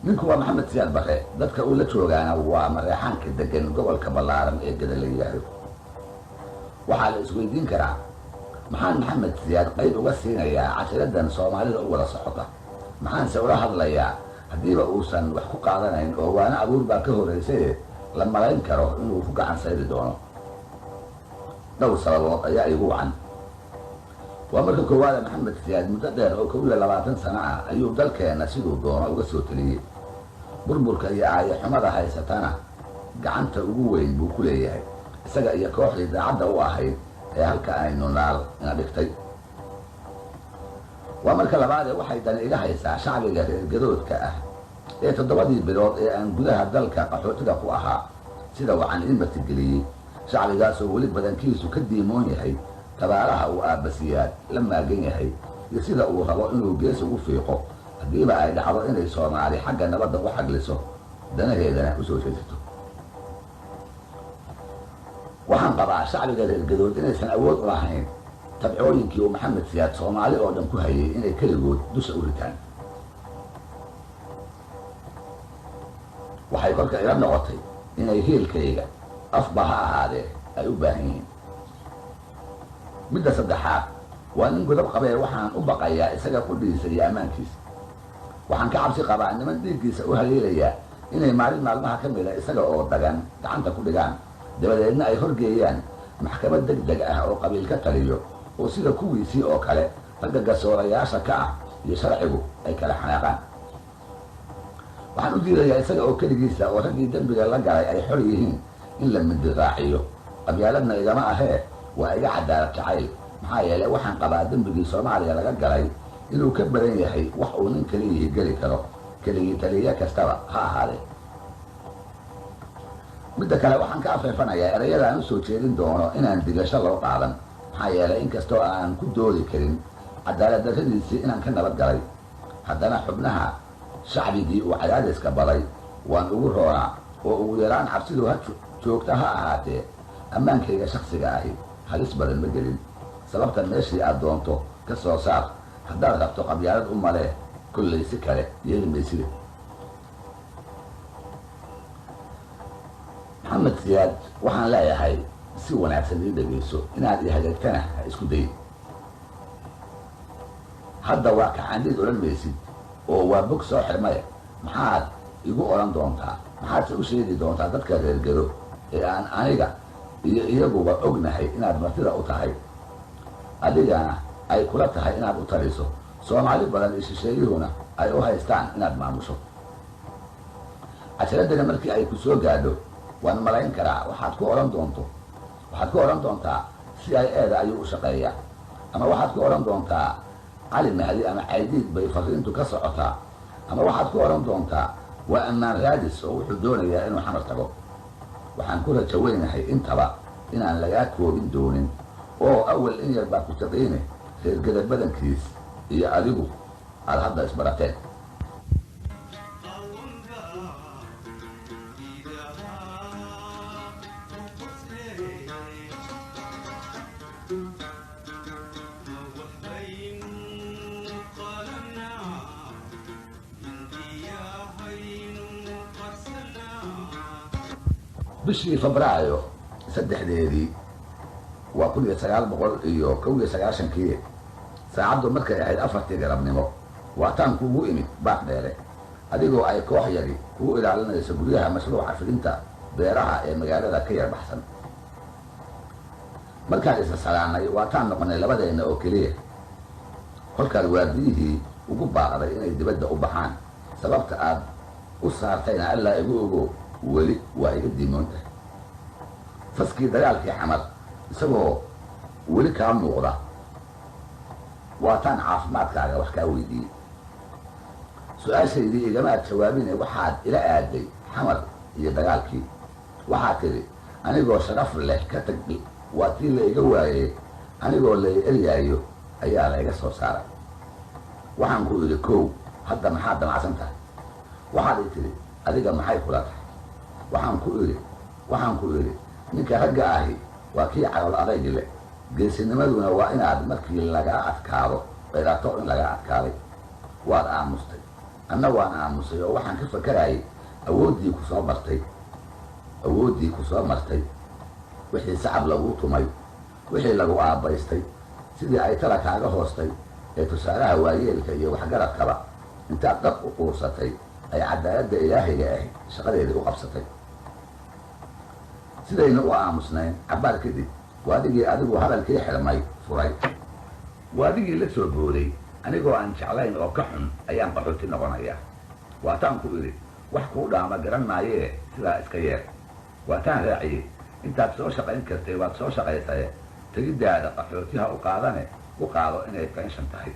A: ninku waa maxamed siyaad barre, dadka uu la joogaana waa mareexaanka degan gobolka ballaaran ee gada la yidhaahdo. waxaa la isweydiin karaa maxaan maxamed siyaad qayb uga siinayaa cashiradan soomaalida u wada socota? maxaanse ula hadlayaa haddiiba uusan wax ku qaadanayn oo waana abuur baa ka horraysaye la malayn karo inuu ku gacan sayri doono? dhowr sababood ayaa igu wacan. waa marka koowaada maxamed siyaad muddo dheer oo 21 sano ah ayuu dalkeenna siduu doono uga soo teliyey. burburka iyo aayaxumada haysatana gacanta ugu weyn buu ku leeyahay, isaga iyo kooxdii daacadda u ahayd ee halka aynu naal ina dhigtay. waa marka labaadee waxay dani iga haysaa shacbiga reer gadoodka ah ee 7 bilood ee aan gudaha dalka qaxootiga ku ahaa sida wacan ii martigeliyey. shacbigaasoo weli badankiisu ka diimoon yahay tabaalaha uu aabasiyaad la maagan yahay iyo sida uu rabo inuu gees ugu fiiqo haddiiba ay dhacdo inay Soomaali xagga nabadda u xagliso, danaheedana u soo jeesato. waxaan qabaa shacbiga reer gadood inaysan awood u lahayn tabcooyinkii uu maxamed siyaad Soomaali oo dhan ku hayay inay keligood dusha u ritaan. waxay kolka ila noqotay inay hiilkayga afba ha ahaadee ay u baahan yihiin. midda saddexaad waa nin godab qabee waxaan u baqayaa isaga qudhiisa iyo ammaankiisa. waxaan ka cabsi qabaa niman dhiiggiisa u haleelayaa inay maalin maalmaha ka mida isaga oo dagan gacanta ku dhigaan, dabadeedna ay horgeeyaan maxkamad degdeg ah oo qabiil ka taliyo oo sida kuwiisii oo kale ragga garsoorayaasha ka ah iyo sharcigu ay kala xanaaqaan. waxaan u diidayaa isaga oo keligiisa oo raggii dembiga la galay ay xor yihiin in la mindi raaciyo. qabyaaladna igama ahee waa iga cadaalad jacayl, maxaa yeelay waxaan qabaa dembigii Soomaaliya laga galay inuu ka badan yahay wax uu nin keliyihii geli karo, keligii taliye kastaba ha ahaadee. midda kale waxaan ka afeefanayaa erayada aan u soo jeedin doono inaan digasho loo qaadan, maxaa yeelay inkastoo aan ku doodi karin cadaalad darradiisii inaan ka nabad galay, haddana xubnaha shacbigii uu cadaadiska baday waan ugu roonaa oo ugu yaraan cabsidu ha joogta ha ahaatee ammaankayga shakhsiga ahi halis badan ma gelin. sababtan meeshii aad doonto ka soo saar, haddaad rabto qabyaalad u malee kollay si kale yeeli mayside. maxamed siyaad waxaan leeyahay si wanaagsan ii dhegayso, inaad i hagaagtana ha isku dayin. hadda waa kaxaandhiid odhan maysid oo waa bog soo xirmaya. maxaad igu odhan doontaa, maxaadse u sheegi doontaa dadka reer gado ee aan aniga iyo iyaguba ognahay inaad martida u tahay, adigana ay kula tahay inaad u taliso, Soomaali badan iyo shisheeyuhuna ay u haystaan inaad maamusho? cashiradani markii ay ku soo gaadho waan malayn karaa waxaad ku odhan doontaa CIA-da ayuu u shaqeeyaa, ama waxaad ku odhan doontaa cali mahdi ama caydiid bay fariintu ka socotaa, ama waxaad ku odhan doontaa waa ammaan raadis oo wuxuu doonayaa inuu xamar tago. waxaan ku rajo weynahay intaba inaan lagaa koobin doonin oo awal in yar baa ku taqiine reer gada badankiis iyo adigu aad hadda isbarateen.
B: قالنا
A: bishii Febraayo 3deedii waa 1991 saacadu markay ahayd 4 galabnimo waataan kuugu imid baaqdheere adigoo ay koox yari kugu ilaalinayso guryaha mashruuca fidinta beeraha ee magaalada ka yar baxsan markaan isa salaanay waataan noqonay labadeena oo keliya kolkaan waardiyihii ugu baaqday inay dibadda u baxaan sababta aad u saartayna allaa igu ogo weli waa iga diimoontahay faskii dagaalkii xamar isagoo weli kaa muuqda waataan caafimaadkaaga wax kaa weydiiyey su-aashaydii igamaad jawaabine waxaad ila aaday xamar iyo dagaalkii waxaad tidhi anigoo sharaf leh ka tag waa tii la iga waayey anigoo la eryaayo ayaa la iga soo saaray waxaan ku idhi kow hadda maxaad damacsan tahay waxaad i tidhi adiga maxay kula tahay waxaan ku idhi ninka ragga ahi waa kii calool adaygi leh geesinimaduna waa inaad markii lagaa adkaado qirato in lagaa adkaaday waad aamustay anna waan aamusay oo waxaan ka fakarayay awooddii ku soo martay wixii sacab laguu tumay wixii lagu aabbaystay sidii ay tala kaaga hoostay ee tusaalaha waayeelka iyo waxgaradkaba intaad dad u quursatay ay cadaaladda ilaahayga ahi shaqadeedii u qabsatay sidayna u aamusnayn cabbaar kadib waadigii adigu hadalkii xirmay furay waadigii la soo booday anigoo aan jeclayn oo ka xun ayaan qaxooti noqonayaa waataan ku idhi wax kuu dhaama garan maayee sidaa iska yeer waataan raaciyey intaad soo shaqayn kartay waad soo shaqaysaye tegiddaada qaxootiha u qaado inay fenshan tahay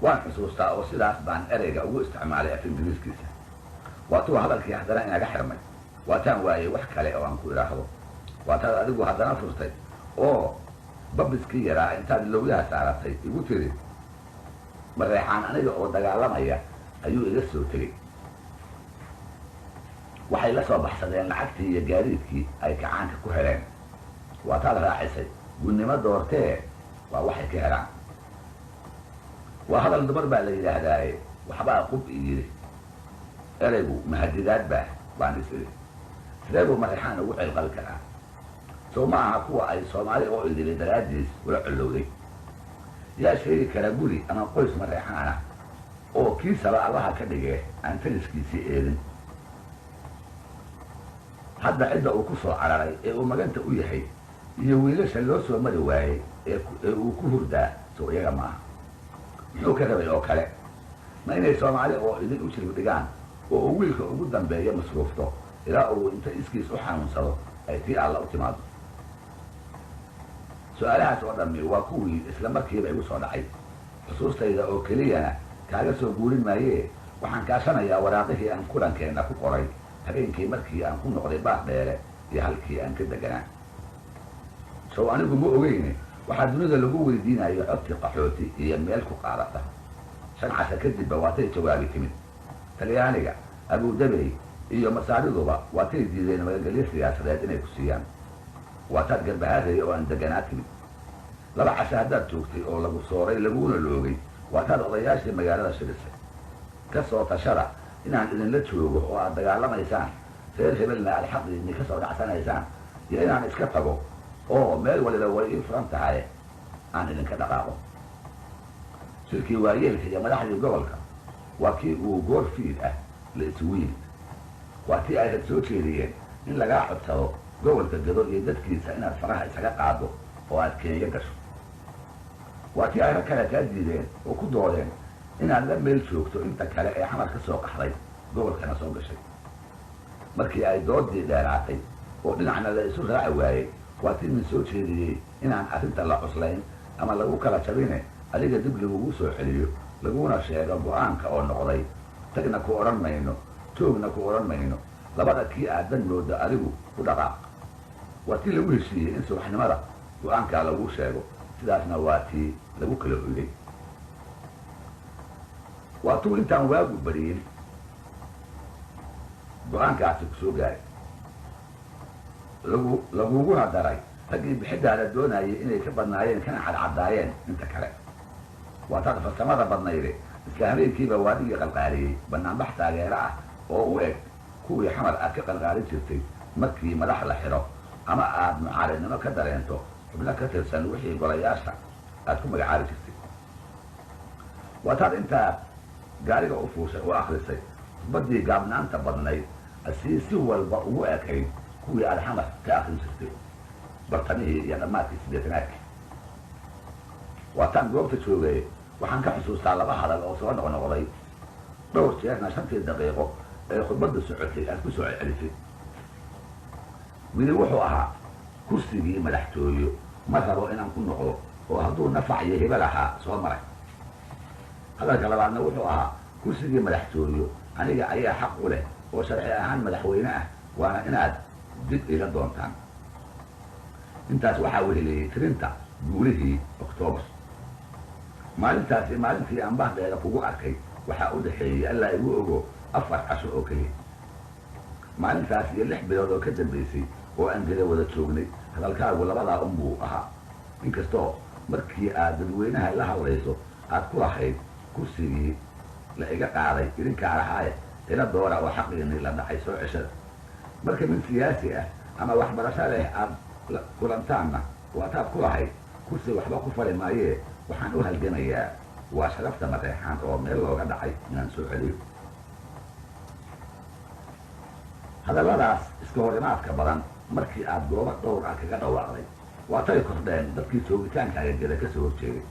A: waan xusuustaa oo sidaas baan ereyga ugu isticmaalay af ingiriiskiisa waatuu hadalkii haddana inaga xirmay waataan waayey wax kale oo aan ku idhaahdo waataad adigu haddana furtay oo babiskii yaraa intaad lowyaha saaratay igu tiri mareexaan aniga oo dagaalamaya ayuu iga soo tegey waxay la soo baxsadeen lacagtii iyo gaadiidkii ay kacaanka ku heleen waataad raacisay gunnimo doortee waa waxay ka helaan waa hadal dumar baa la yidhaahdaaye waxbaa qub i yidhi ereygu mahadidaad baan is idhi sidee buu mareexaan ugu ceelqabi karaa sow ma aha kuwa ay soomaali oo idilay daraaddiis ula collowday yaa sheegi kara guri ama qoys mareexaan ah oo kiisaba allaha ka dhigee aan taliskiisii eedin hadda cidda uu ku soo cararay ee uu maganta u yahay iyo wiilasha loo soo mari waayey ee uu ku hurdaa sow iyaga maaha muxuu ka rabay oo kale ma inay soomaali oo idin u jirib dhigaan oo uu wiilka ugu dambeeya masruufto ilaa uu inta iskiis u xanuunsado ay tii alla u timaado su-aalahaas oo dhammi waa kuwii isla markiiba igu soo dhacay xusuustayda oo keliyana kaaga soo guurin maayee waxaan kaashanayaa waraaqihii aan kulankeenna ku qoray habeenkii markii aan ku noqday baaqdheere iyo halkii aan ka deganaa sow anigu ma ogeyne waxaa dunida lagu weydiinayo codkii qaxooti iyo meel ku qaadata 5 casha kadibba waatay jawaabi timid talyaaniga abudabey iyo masaariduba waatay diideen magagelyo siyaasadeed inay ku siiyaan waataad garbahaadaya oo aan deganaa timid 2 casha haddaad joogtay oo lagu sooray laguna loogay waataad odayaashii magaalada shirisay ka soo tashada inaan idinla joogo oo aad dagaalamaysaan reer hebelna aad xaqiidni ka soo dhacsanaysaan iyo inaan iska tago oo meel waliba way ii furan tahay aan idinka dhaqaaqo shirkii waayeelka iyo madaxdii gobolka waa kii uu goor fiid ah la isugu yimid waa tii ay rag soo jeediyeen in lagaa codsado gobolka gado iyo dadkiisa inaad faraha isaga qaado oo aad Kenya gasho waa tii ay rag kale kaa diideen oo ku doodeen inaad la meel joogto inta kale ee xamar ka soo qaxday gobolkana soo gashay markii ay doodii dheeraatay oo dhinacna la isu raaci waayey waa tii min soo jeediyey inaan arrinta la cuslayn ama lagu kala jabine adiga dib lagugu soo celiyo laguna sheego go-aanka oo noqday tagna ku odhan mayno joogna ku odhan mayno labada kii aad dan mooda adigu ku dhaqaaq waa tii lagu heshiiyey in subaxnimada go-aankaa lagu sheego sidaasna waa tii lagu kala hoyday waa tuu intaan waagu bariyin go-aankaasi ku soo gaaray laguguna daray raggii bixidaada doonayay inay ka badnaayeen kana cadcadaayeen inta kale waataad farsamada badnayde isla habeenkiiba waadigii qalqaaliyey banaanbax taageero ah oo u eg kuwii xamar aad ka qalqaalin jirtay markii madax la xidho ama aad mucaaridnimo ka dareento xubno ka tirsan wixii golayaasha aad ku magacaabi jirtay waataad intaad gaariga u fuushay u akhrisay khudbaddii gaabnaanta badnayd asii si walba ugu ekayd kuwii aad xamar ka akhrin jirtay bartamihii iyo dhammaadkii siddeetanaadkii waataan goobta joogay waxaan ka xusuustaa laba hadal oo soo noqnoqday dhowr jeerna 5 daqiiqo ee khudbadda socotay aad ku soo celisay wili wuxuu ahaa kursigii madaxtooyo ma rabo inaan ku noqdo oo hadduu nafac iyo hibe lahaa soo maray hadalka labaadna wuxuu ahaa kursigii madaxtooyo aniga ayaa xaq u leh oo sharci ahaan madaxweyne ah waana inaad dib ila doontaan intaas waxaa weheliyey tirinta guulihii Oktoobar maalintaasi maalintii aan bahdeeda kugu arkay waxaa u dhaxeeyey allaa igu ogo 4 casho oo keliya maalintaas iyo 6 bilood oo ka dambaysay oo aan geda wada joognay hadalkaagu labadaa unbuu ahaa inkastoo markii aad dadweynaha la hadlayso aad ku lahayd kursigii la iga qaaday idinkaa lahaaye ila doora oo xaqiinii la dhacay soo ceshada marka min siyaasi ah ama waxbarasho leh aad kulantaanna waataad ku lahayd kursi waxba ku fali maayee waxaan u halgamayaa waa sharafta mareexaan oo meel looga dhacay inaan soo celiyo hadalladaas iska horimaadka badan markii aad goobo dhowr ah kaga dhawaaqday waatay kordheen dadkii joogitaankaaga geda ka soo horjeeday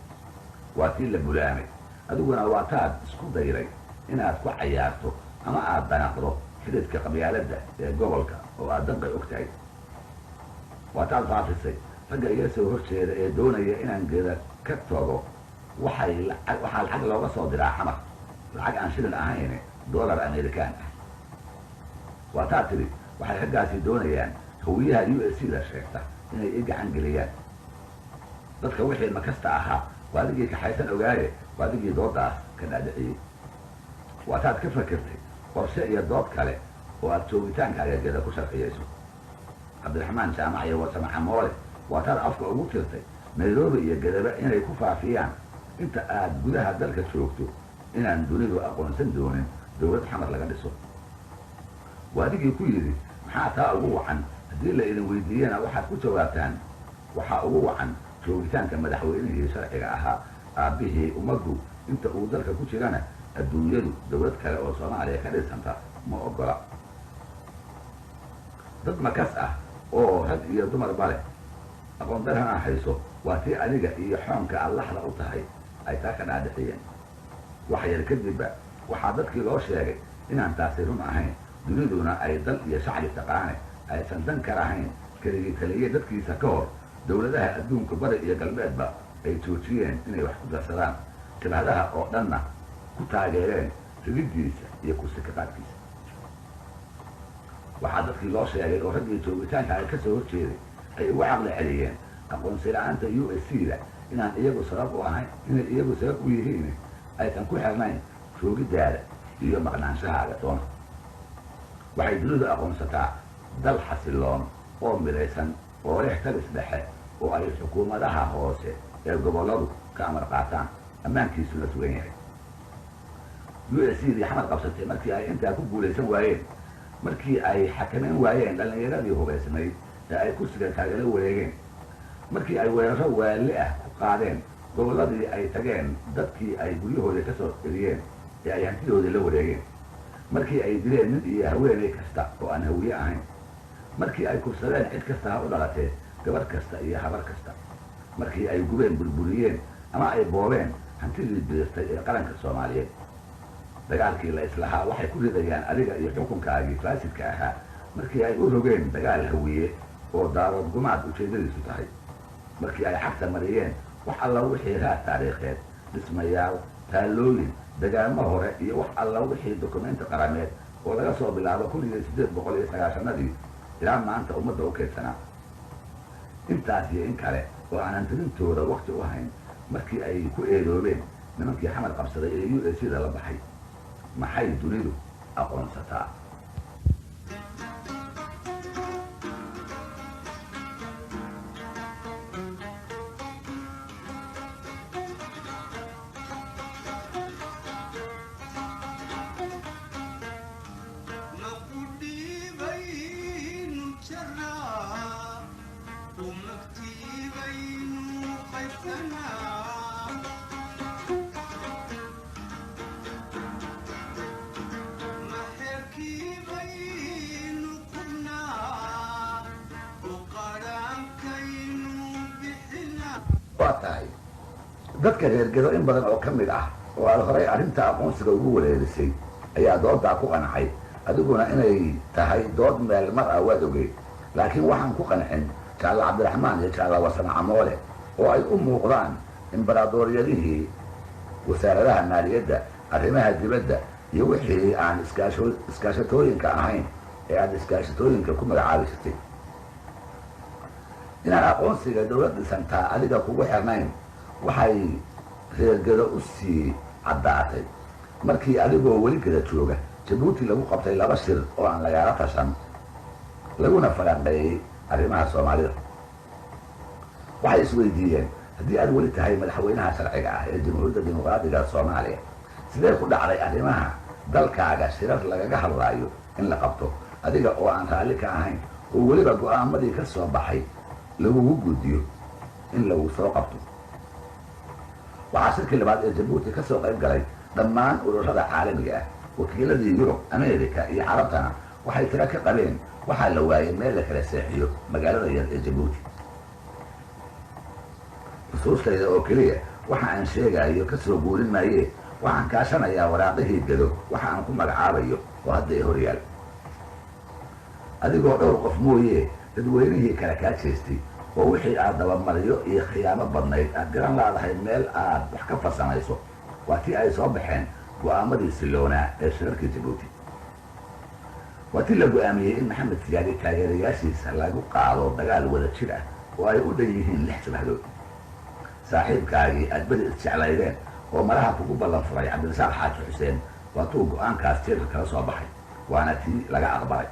A: waa tii la bulaamay adiguna waataad isku dayray inaad ku cayaarto ama aad danaqdo xididka qabyaaladda ee gobolka oo aad danqay og tahay waataad faafisay ragga iga soo horjeeda ee doonaya inaan geda ka tago waxaa lacag looga soo diraa xamar lacag aan shilin ahayn dollar amerikaan ah waataa tidhi waxay raggaasi doonayaan hawiyaha USC-da sheegta inay i gacan geliyaan dadka wixii makasta ahaa waadigii kaxaysan ogaaye waadigii doodaas ka dhaadhiciyey waataad ka fakirtay qorshe iyo dood kale oo aad joogitaankaaga geda ku sharciyayso cabdiraxmaan jaamac iyo warsame xamoole waataad afka ugu tirtay nairobi iyo gedaba inay ku faafiyaan inta aad gudaha dalka joogto inaan dunidu aqoonsan doonin dowlad xamar laga dhiso waadigii ku yidhi maxaa taa ugu wacan haddii la idin weydiiyana waxaad ku jawaabtaan waxaa ugu wacan joogitaanka madaxweynihii sharciga ahaa aabbihii ummaddu inta uu dalka ku jirana adduunyadu dowlad kale oo Soomaaliya ka dhisanta ma ogola dad makas ah oo rag iyo dumarba leh aqoon darana hayso waa tii adiga iyo xoonka allaxda u tahay ay taa ka dhaadhiciyeen wax yar kadibba waxaa dadkii loo sheegay inaan taasi run ahayn duniduna ay dal iyo shacbi taqaane aysan dan ka lahayn keligii taliye dadkiisa ka hor dowladaha adduunka bari iyo galbeedba ay joojiyeen inay wax ku darsadaan jabhadaha oo dhanna ku taageereen rididdiisa iyo kursikaqaadkiisa waxaa dadkii loo sheegay oo raggii joogitaanka ay ka soo horjeeday ay ugu caqli celiyeen aqoonsi la-aanta USC-da inaan iyagu sabab u ahayn inay iyagu sabab u yihiin aysan ku xirnayn joogiddaada iyo maqnaanshahaaga toona waxay dunidu aqoonsataa dal xasiloon oo midaysan oo leh talis dhexe oo ay xukuumadaha hoose ee gobolladu ka amar qaataan ammaankiisuna sugan yahay USC-dii xamar qabsatay markii ay intaa ku guulaysan waayeen markii ay xakameyn waayeen dhallinyaradii hubaysnayd ee ay kursiga kaagala wareegeen markii ay weeraro waali ah ku qaadeen gobolladii ay tageen dadkii ay guryahooda ka soo celiyeen ee ay hantidoodii la wareegeen markii ay dileen nin iyo haweenay kasta oo aan hawiye ahayn markii ay kursadeen cid kasta ha u dhalatee gabadh kasta iyo habar kasta markii ay gubeen burburiyeen ama ay boobeen hantidii biirtay ee qaranka Soomaaliyeed dagaalkii la islahaa waxay ku ridayaan adiga iyo xukunkaagii faasidka ahaa markii ay u rogeen dagaal hawiye oo daarood gumaad ujeedadiisu tahay markii ay xagta mariyeen wax alla wixii raad taariikheed dhismayaal taalooyin dagaamo hore iyo wax alla wixii dokumenti qarameed oo laga soo bilaabo 1890 ilaa maanta ummadda u keedsanaa intaas iyo in kale oo aanan tirintooda waqti u hayn markii ay ku eedoobeen nimankii xamar qabsaday ee USC-da la baxay maxay dunidu aqoonsataa waa tahay dadka reer gedo in badan oo ka mid ah oo aad horay arrinta aqoonsiga ugu wareerisay ayaa doodaa ku qancay adiguna inay tahay dood meel mar ah waad ogeyd laakiin waxaan ku qancin jaalle cabdiraxmaan iyo jaalle warsame camoole oo ay u muuqdaan imbaraadooriyadihii wasaaradaha maaliyadda arrimaha dibadda iyo wixii aan iskaashatooyinka ahayn ee aad iskaashatooyinka ku magacaabi jirtay inaan aqoonsiga dawlad dhisantaa adiga kugu xirnayn waxay reergedo u sii caddaatay markii adigoo weli geda jooga jabuuti lagu qabtay 2 shir oo aan lagaala tashan laguna falanqeeyey arrimaha soomaalida waxay isweydiiyeen haddii aad weli tahay madaxweynaha sharciga ah ee jamhuuriyadda dimuqraadiga soomaaliya sidee ku dhacday arrimaha dalkaaga shirar lagaga hadlaayo in la qabto adiga oo aan raalli ka ahayn oo weliba go'aamadii ka soo baxay lagugu guddiyo in lagu soo qabto waxaa shirkii labaad ee jabuuti ka soo qayb galay dhammaan ururada caalamiga ah wakiiladii yurub ameerika iyo carabtana waxay tira ka qabeen waxaa la waayay meel la kala seexiyo magaalada yar ee jabuuti xusuustayda oo keliya waxa aan sheegayo ka soo guurin maayee waxaan kaashanayaa waraaqihii gedo waxa aan ku magacaabayo oo hadda ee horyaal adigoo dhowr qof mooye dadweynihii kala kaa jeestay oo wixii aad dabamaryo iyo khiyaamo badnayd aad garan laadahay meel aad wax ka farsamayso waa tii ay soo baxeen go'aamadii siloonaa ee shirarkii jabuuti waa tii la go'aamiyey in maxamed siyaadi taageerayaashiisa lagu qaado dagaal wada jir ah oo ay u dhan yihiin 6 jabhadood saaxiibkaagii aad beri isjeclaydeen oo malaha kugu ballan furay cabdirasaaq xaaji xuseen waa tuu go'aankaas jeerka kala soo baxay waana tii laga aqbalay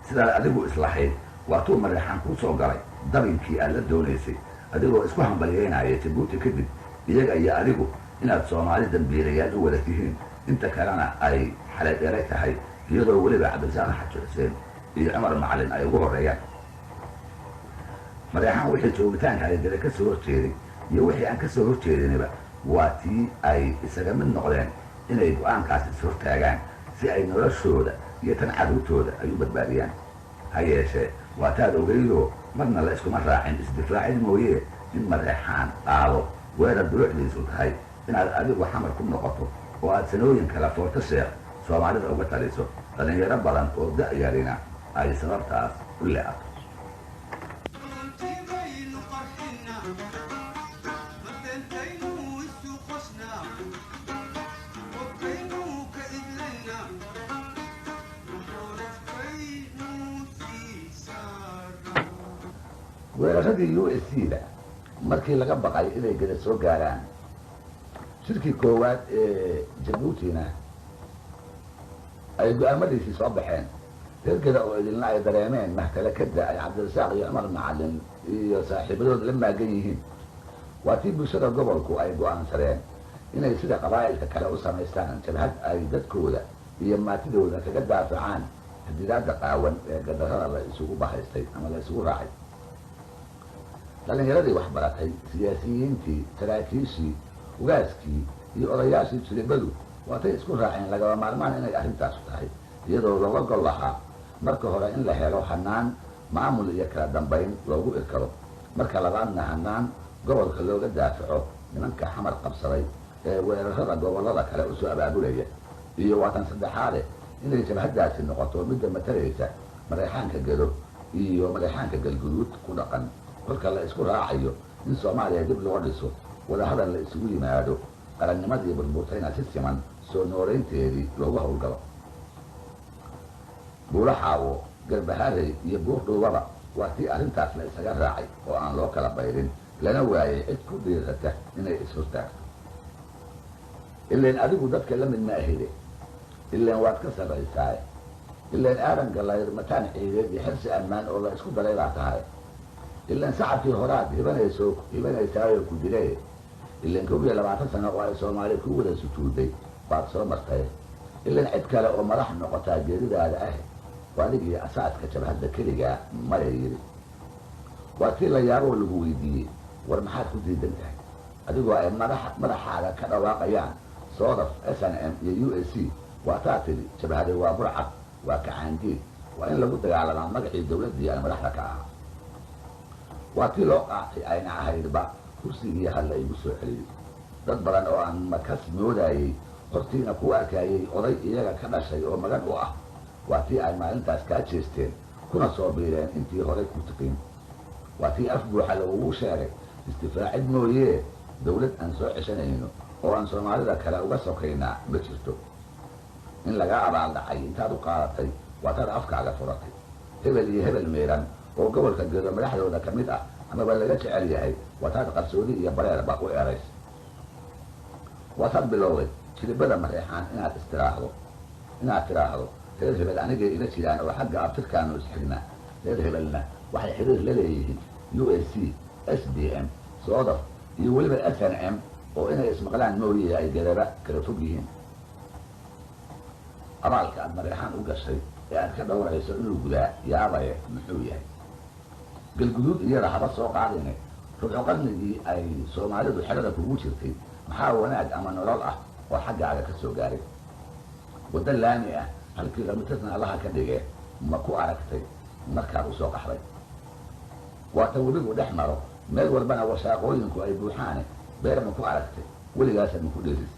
A: sidaad adigu islahayd waa tuu mareexaan kuu soo galay dabinkii aad la doonaysay adigoo isku hambalyeynaya jabuuti kadib iyaga iyo adigu inaad soomaali dambiilayaal u wada tihiin inta kalena ay xalay dheeray tahay iyadoo weliba cabdirasaaq xaaji xuseen iyo cumar macalin ay ugu horreeyaan mareexaan wixii joogitaanka ay dare ka soo horjeeday iyo wixii aan ka soo horjeediniba waa tii ay isaga mid noqdeen inay go'aankaas ishortaagaan si ay noloshooda iyo tan carruurtooda ay u badbaadiyaan ha yeeshee waa taad ogeydoo marna la iskuma raacin isdifaacid mooyee in mareexaan qaado weerar duruucdiisu tahay inaad adigu xamar ku noqoto oo aad sanooyin kala foorto sheekh soomaalida uga taliso dhallinyaro badan oo da'yarina ay sababtaas u leeato weeraradii USC-da markii laga baqay inay geda soo gaaraan shirkii koowaad ee jabuutina ay go'aamadiisii soo baxeen reergeda oo idinla ay dareemeen mahtalakada ay cabdirasaaq iyo cumar macalin iyo saaxiibadood la maagan yihiin waa tii bulshada gobolku ay go'aansadeen inay sida qabaa'ilka kale u samaystaan jabhad ay dadkooda iyo maatidooda kaga daafacaan hadidaadda qaawan ee gadarrada la isugu bahaystay ama la isugu raacay dhallinyaradii wax baratay siyaasiyiintii saraakiishii ugaaskii iyo odayaashii jiribadu waatay isku raaceen lagaba maarmaan inay arrintaasu tahay iyadoo looga gol lahaa marka hore in la helo hanaan maamul iyo kala dambayn loogu irkado marka labaadna hanaan gobolka looga daafaco nimanka xamar qabsaday ee weerarada gobollada kale u soo abaabulaya iyo waatan saddexaade inay jabhaddaasi noqoto midda matalaysa mareexaanka gedo iyo mareexaanka galguduud ku dhaqan kolka la isku raacayo in soomaaliya dib loo dhiso wadahadal la isugu yimaado qarannimadii burburtayna si siman soo nooleynteedii loogu howlgalo buulaxaawo garbaharey iyo buurdhuubaba waa tii arrintaas la isaga raacay oo aan loo kala bayrin lana waayay cid ku dhiirata inay ishortaagto ileen adigu dadka la mid ma ahide ileen waad ka sarraysaaye ileen aadan galayr mataan ciideed iyo xirsi ammaan oo la isku daray baa tahay ilaan sacabkii horaad hibanaysaayoo ku dilee ilaan 20 sano oo ay soomaali ku wada sujuuday baad soo martay ilaan cid kale oo madax noqotaa geeridaada ah waa adigii asaadka jabhadda keligaa maya yidhi waa tii la yaaboo lagu weydiiyey war maxaad ku diidan tahay adigoo ay madaxaaga ka dhawaaqayaan soodaf SNM iyo USC waa taa tidhi jabhade waa burcad waa kacaandiid waa in lagu dagaalamaa magacii dawladdii aan madaxda ka ahaa waa tii loo qaatay ayna ahaydba kursigii halla igu soo celiyey dad badan oo aan makas moodayey hortiina ku arkayey oday iyaga ka dhashay oo magan u ah waa tii ay maalintaas kaa jeesteen kuna soo biireen intii horay ku tiqin waa tii af buuxa lagugu sheegay istifaacid mooyee dawlad aan soo ceshanayno oo aan soomaalida kale uga sokaynaa ma jirto in lagaa abaaldhacay intaad u qaadatay waa taad afkaaga furatay hebel iyo hebel meeran oo gobolka gedo madaxdooda ka mid ah amaba laga jecel yahay waa taad qarsoodi iyo bareerba u erays waa taad bilowday jiribada mareexaan inaad tiraahdo reer hebel anigay ila jiraan oo xagga abtirkaanu isxignaa reer hebelna waxay xiriir la leeyihiin USC SDM soodaf iyo weliba SNM oo inay ismaqlaan mooye ay gadaba kala fog yihiin abaalka aad mareexaan u gashay ee aad ka dhowrayso inuu gudaa yaabaye muxuu yahay galguduud iyada haba soo qaadine rubco qarnigii ay soomaalidu xerada kugu jirtay maxaa wanaag ama nolol ah oo xaggaaga ka soo gaaray waddo laami ah halkii lamitasna allaha ka dhigee ma ku aragtay markaad u soo qaxday waata webigu dhex maro meel walbana washaaqooyinku ay buuxaane beer ma ku aragtay weligaasa ma ku dheeris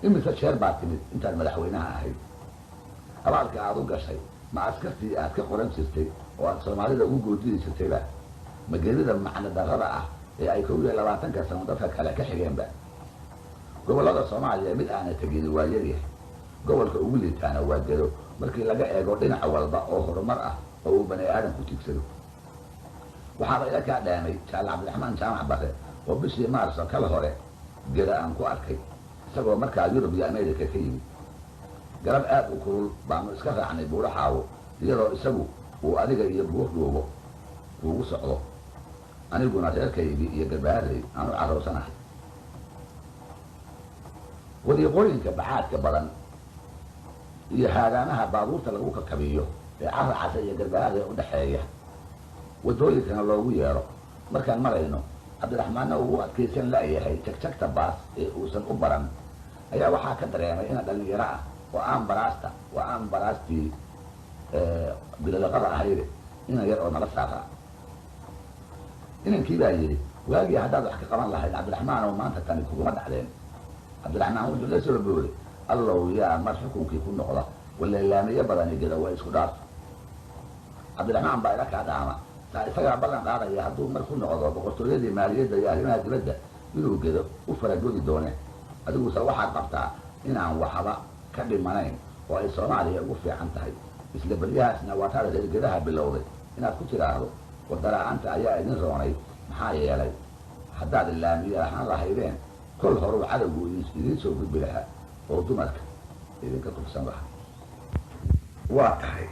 A: imise jeer baad timid intaad madaxweynaha ahayd abaalka aad u gashay ma askartii aad ka qoran jirtay oo aad soomaalida ugu goodidi jirtayba mageelida macno darrada ah ee ay 21 sano dadka kale ka xigeenba gobollada soomaaliya mid aana tegin waa yaryahay gobolka ugu liitaana waa Gedo markii laga eego dhinac walba oo horumar ah oo uu bani aadamku tiigsado waxaaba ila kaa dhaamay jaal cabdiraxmaan jaamac bare oo bishii maarso kala hore Gedo aan ku arkay isagoo markaa Yurub iyo Ameerika ka yimid garab aad u kulul baanu iska raacnay buuraxaawo iyadoo isagu uu adiga iyo buur dhuubo kuugu socdo aniguna reerkaygii iyo garbaarey aanu carroosanahay wadiiqooyinka baxaadka badan iyo haadaanaha baabuurta lagu kakabiyo ee carra casa iyo garbaarey u dhexeeya waddooyinkana loogu yeedho markaan marayno cabdiraxmaanna uu adkaysan la'yahay jagjagta baas ee uusan u baran ayaa waxaa ka dareemay ina dhallinyaro ah oo aan baraastii bilalaqada ahayde inan yar oo nala saaraa inankii baa yidhi waagii haddaad wax ka qaban lahayd cabdiraxmaan oo maanta tani kuguma dhacdeen cabdiraxmaan wuxuu la soo booday allow yaa mar xukunkii ku noqda waleelaamiyo badani Gedo waa isku dhaaf cabdiraxmaan baa ila kaa dhaama taa isagaa ballan qaadaya hadduu mar ku noqdo boqortooyadii maaliyadda iyo arrimaha dibadda inuu Gedo u faragoodi dooneen adiguse waxaad qabtaa inaan waxba ka dhimanayn oo ay Soomaaliya ugu fiican tahay isla baryahaasna waa taada reer Gedaha bilowday inaad ku tiraahdo waddara'aanta ayaa idin roonay maxaa yeelay haddaad laamiyo ahaan lahaydeen kol horuu cadowgu idiin soo gudbi lahaa oo dumarka idinka tufsan lahaa waa tahay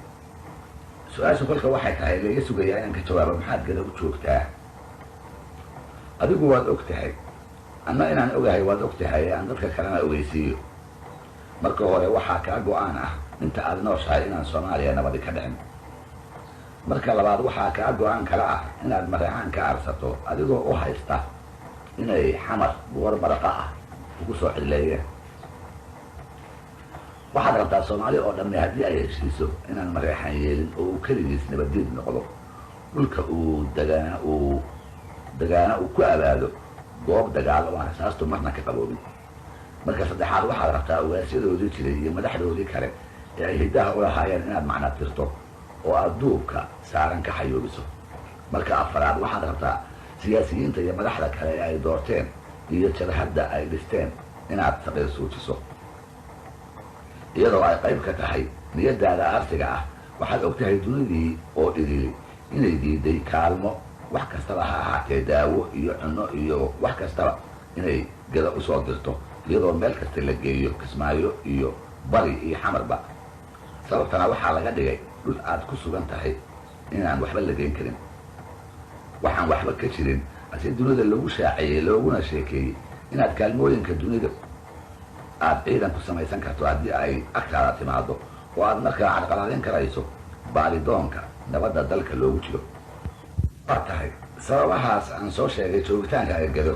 A: su-aasha kolka waxay tahay laga sugayaa inaan ka jawaabo maxaad Gedo u joogtaa adigu waad og tahay anna inaan ogahay waad og tahay aan dadka kalena ogeysiiyo marka hore waxaa kaa go-aan ah inta aad nooshahay inaan Soomaaliya nabadi ka dhicin marka labaad waxaa kaa go-aan kala ah inaad mareexaan ka arsato adigoo u haysta inay xamar buur maraqa ah ugu soo cidleeyeen waxaad rabtaa Soomaali oo dhammi haddii ay heshiiso inaan mareexaan yeelin oo uu keligiis nabaddiid noqdo dhulka uu dagaana uu ku abaado goob dagaal oo aan rasaastu marna ka qaboobin marka saddexaad waxaad rabtaa ugaasyadoodii jiray iyo madaxdoodii kale ee ay hiddaha u lahaayeen inaad macna tirto oo aad duubka saaran ka xayoobiso marka afaraad waxaad rabtaa siyaasiyiinta iyo madaxda kale ee ay doorteen iyo jabhadda ay dhisteen inaad saqiir suujiso iyadoo ay qayb ka tahay niyadaada arsiga ah waxaad og tahay dunidii oo idili inay diiday kaalmo wax kastaba ha ahaatee daawo iyo cunno iyo wax kastaba inay Gedo u soo dirto iyadoo meel kasta la geeyo Kismaayo iyo Bari iyo Xamarba sababtana waxaa laga dhigay dhul aad ku sugan tahay inaan waxba la geyn karin waxaan waxba ka jirin ase dunida lagu shaaciyey looguna sheekeeyey inaad kaalmooyinka dunida aad ciidan ku samaysan karto haddii ay agtaada timaado oo aad markaa carqaladeyn karayso baaridoonka nabadda dalka loogu jiro waa tahay sababahaas aan soo sheegay joogitaanka ay Gedo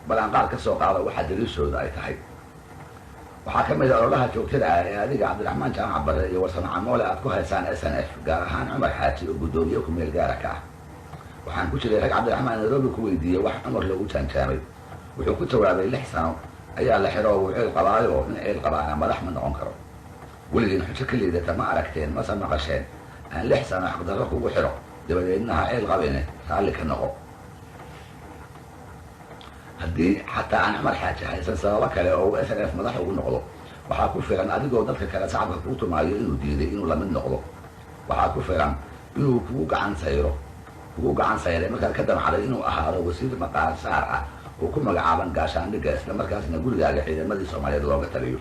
A: balanqaad ka soo qaado waxa daliishooda ay tahay waxaa ka mid ah ololaha joogtada ah ee adiga cabdiraxmaan jaamac bare iyo warsame camoole aad ku haysaan SNF gaar ahaan Cumar Xaaji oo guddoomiye ku meel gaara ka ah waxaan ku jiray rag cabdiraxmaan nairobi ku weydiiyey wax cumar loogu jaanjaamay wuxuu ku jawaabay 6 sano ayaa la xiro wuu ceel qabaayo in ceel qabaana madax ma noqon karo weligiin xujo ka liidata ma aragteen mase maqasheen aan 6 sano xaqdarro kugu xiro dabadeedna ha ceel qabine raalli ka noqo haddii xataa aan cumar xaaji haysan sababo kale oo uu SNF madax ugu noqdo waxaa ku filan adigoo dadka kale shacabka kuu tumaayo inuu diiday inuu la mid noqdo waxaa ku filan inuu kugu gacan sayray markaad ka damcday inuu ahaado wasiir maqaar saar ah oo ku magacaaban gaashaandhigga isla markaasna gurigaaga ciidamadii Soomaaliyeed looga taliyo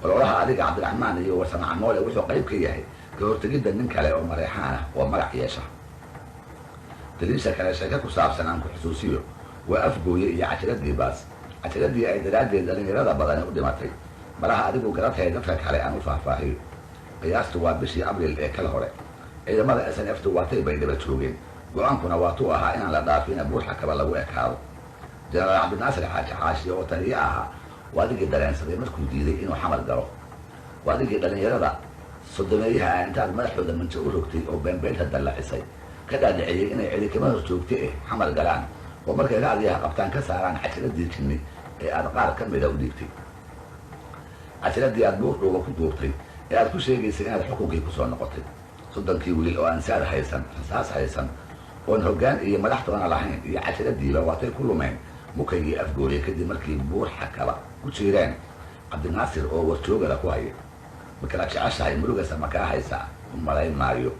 A: ololaha adiga cabdiraxmaan iyo warsame camoole wuxuu qayb ka yahay ka hortegidda nin kale oo mareexaan ah oo magac yeesha daliisha kale sheeko ku saabsan aan ku xusuusiyo waa afgooye iyo cajiradii baas cajiradii ay daraaddeed dhalinyarada badani u dhimatay malaha adigu garatay dadka kale aan u faahfaahiyo qiyaastu waa bishii abriil ee kala hore ciidamada SNF-tu waatay bay daba joogeen go-aankuna waatuu ahaa inaan la dhaafina buurxa kaba lagu ekaado jenaraal cabdinaasir xaaji xaashi oo taliye ahaa waa adigii dareensaday markuu diiday inuu xamar galo waa adigii dhalinyarada sodomeeyaha ah intaad madaxooda manjo u rogtay oo beenbeenta dallacisay ka dhaadhiciyey inay ciidamada hor joogta xamar galaan oo markay raadiyaha qabtaan ka saaraan cajiradii jinni ee aad qaar ka mida u dhiigtay cajiradii aad buurdhuuba ku duubtay ee aad ku sheegaysay inaad xukunkii ku soo noqotay 30 wiil oo aan saar haysan rasaas haysan oon hoggaan iyo madaxtoona lahayn iyo cajiradiiba waatay ku lumeen mukaygii afgooye kadib markii buurxa kaba ku jiireen cabdinaasir oo warjoogada ku haya makala jeceshahay murugasa makaa haysa u malayn maayo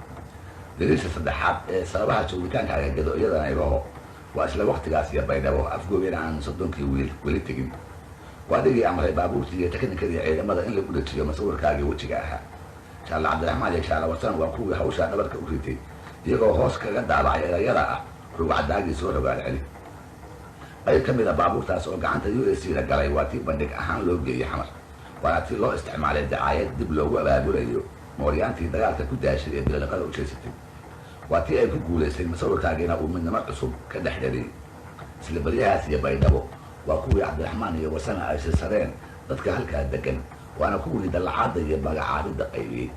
A: daliisha saddexaad ee sababaha joogitaankaaga gado iyadana ibaho waa isla waqtigaas iyo baydhabo afgooyena aan 30 wiil weli tegin waa adigii amray baabuurtii iyo teknikadii ciidamada in lagu dhajiyo masawirkaagii wejiga ahaa jaale cabdiraxmaan iyo jaale warsan waa kuwii hawshaa dhabarka u ritay iyagoo hoos kaga daabacay erayada ah rugcadaagii soo rogaal celi qayb ka mid a baabuurtaas oo gacanta USC-da galay waa tii bandhig ahaan loo geeyey xamar waana tii loo isticmaalay dacaayad dib loogu abaabulayo mooryaantii dagaalka ku daashay ee bilaliqada u jeesatay waa tii ay ku guulaysay masawirkaagiina uu midnimo cusub ka dhex dhaliyey isla baryahaas iyo baydhabo waa kuwii cabdiraxmaan iyo wasana ay sisareen dadka halkaa degan waana kuwii dallacaadda iyo magacaabidda qaybiyey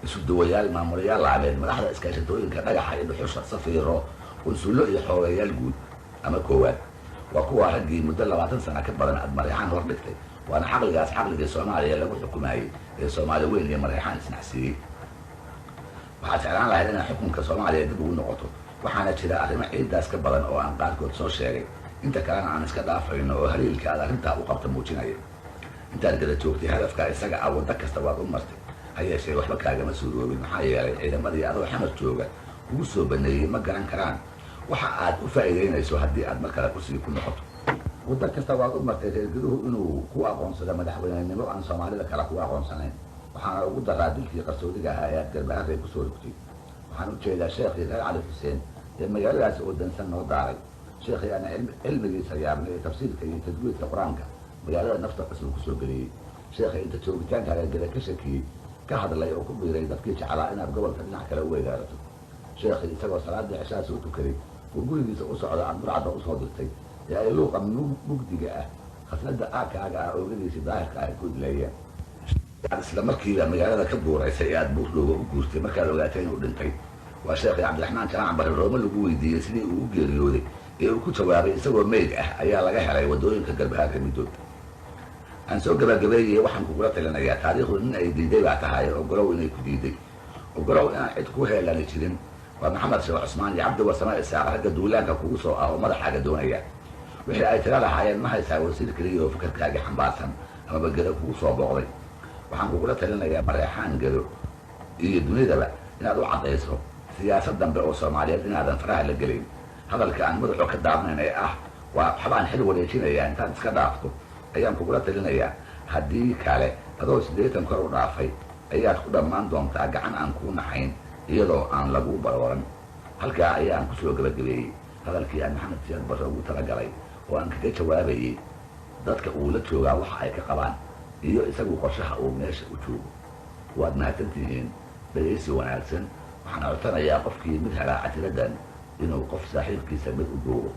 A: isu duwayaal maamulayaal laabeed madaxda iskaashatooyinka dhagaxa iyo dhuxusha safiiro qunsullo iyo xoogayaal guud ama koowaad waa kuwa raggii muddo 20 sano ka badan aad mareexaan hor dhigtay waana caqligaas caqligii Soomaaliya lagu xukumayay ee Soomaali weyn iyo mareexaan isnacsiiyey waxaad jeclaan lahayd inaad xukunka Soomaaliya dib ugu noqoto waxaana jira arrimo ciidaas ka badan oo aan qaarkood soo sheegay inta kalena aan iska dhaafayno oo haliilka aad arrintaa u qabta muujinaya intaad gada joogtay hadafka isaga ah waddo kasta waad u martay ha yeeshee waxba kaagama suuroobin maxaa yeelay ciidamadii adoo xamar jooga ugu soo baneeyey ma garan karaan waxa aad u faa'iidaynayso haddii aad mar kale kursiga ku noqoto waddo kasta waad u martay reergaduhu inuu ku aqoonsado madaxweynenimo aan Soomaalida kale ku aqoonsanayn waxaana ugu daraa dilkii qarsoodiga ahaa ee aad garbaharey ku soo rogtay waxaan u jeedaa sheekhii reer cali xuseen ee magaaladaasi oo dansan noo daaray sheekhii ana cilmigiisa yaabnay ee tafsiirka iyo tadwiidka qur-aanka magaalada nafta cusub ku soo geliyey sheekhii inta joogitaankaaga gada ka shakiyey ka hadlay oo ku biiray dadkii jeclaa inaad gobolka dhinac kale u weegaarato sheekhii isagoo salaadii cishaa soo tukaday oo gurigiisa u socda aad burcadda usoo dirtay ee ay luuqa mugdiga ah khasnada aakaaga ah oogadiisii daahirka ay ku idleeyeen isla markiiba magaalada ka buuraysay ee aad buurdhooba u guurtay markaad ogaatay inuu dhintay waa sheekhii cabdiraxmaan jaamac bare roome lagu weydiiyey sidii uu u geeriyooday ee uu ku jawaabay isagoo meyd ah ayaa laga helay waddooyinka garbaharka middood aan soo gabagabeeyey waxaan kugula talinayaa taariikhdu in ay diiday baa tahay ogolow inay ku diiday ogolow inaan cid ku heelani jirin waa maxamed sheekh cusmaan iyo cabdi warsame isaaq ragga duulaanka kugu soo ah oo madaxaaga doonaya wixii ay tira lahaayeen ma haysaa wasiir keliya oo fikirkaagii xambaarsan amaba gedo kugu soo booqday waxaan kugula talinayaa mareexaan gedo iyo dunidaba inaad u caddayso siyaasad dambe oo Soomaaliyeed inaadan faraha la gelin hadalka aan madaxo ka daabnayn ee ah waa waxbaan xil wareejinayaa intaad iska dhaafto ayaan kugula talinayaa haddii kale adoo 80 kor u dhaafay ayaad ku dhammaan doontaa gacan aan kuu naxayn iyadoo aan lagu barooran halkaa ayaan ku soo gabagabeeyey hadalkii aan maxamed siyaad barre ugu talagalay oo aan kaga jawaabayey dadka uu la joogaa waxa ay ka qabaan iyo isagu qorshaha uu meesha u joogo waad mahadsantihiin dhegaysi wanaagsan waxaan codsanayaa qofkii mid helaa casiradan inuu qof saaxiibkiisa mid u joogo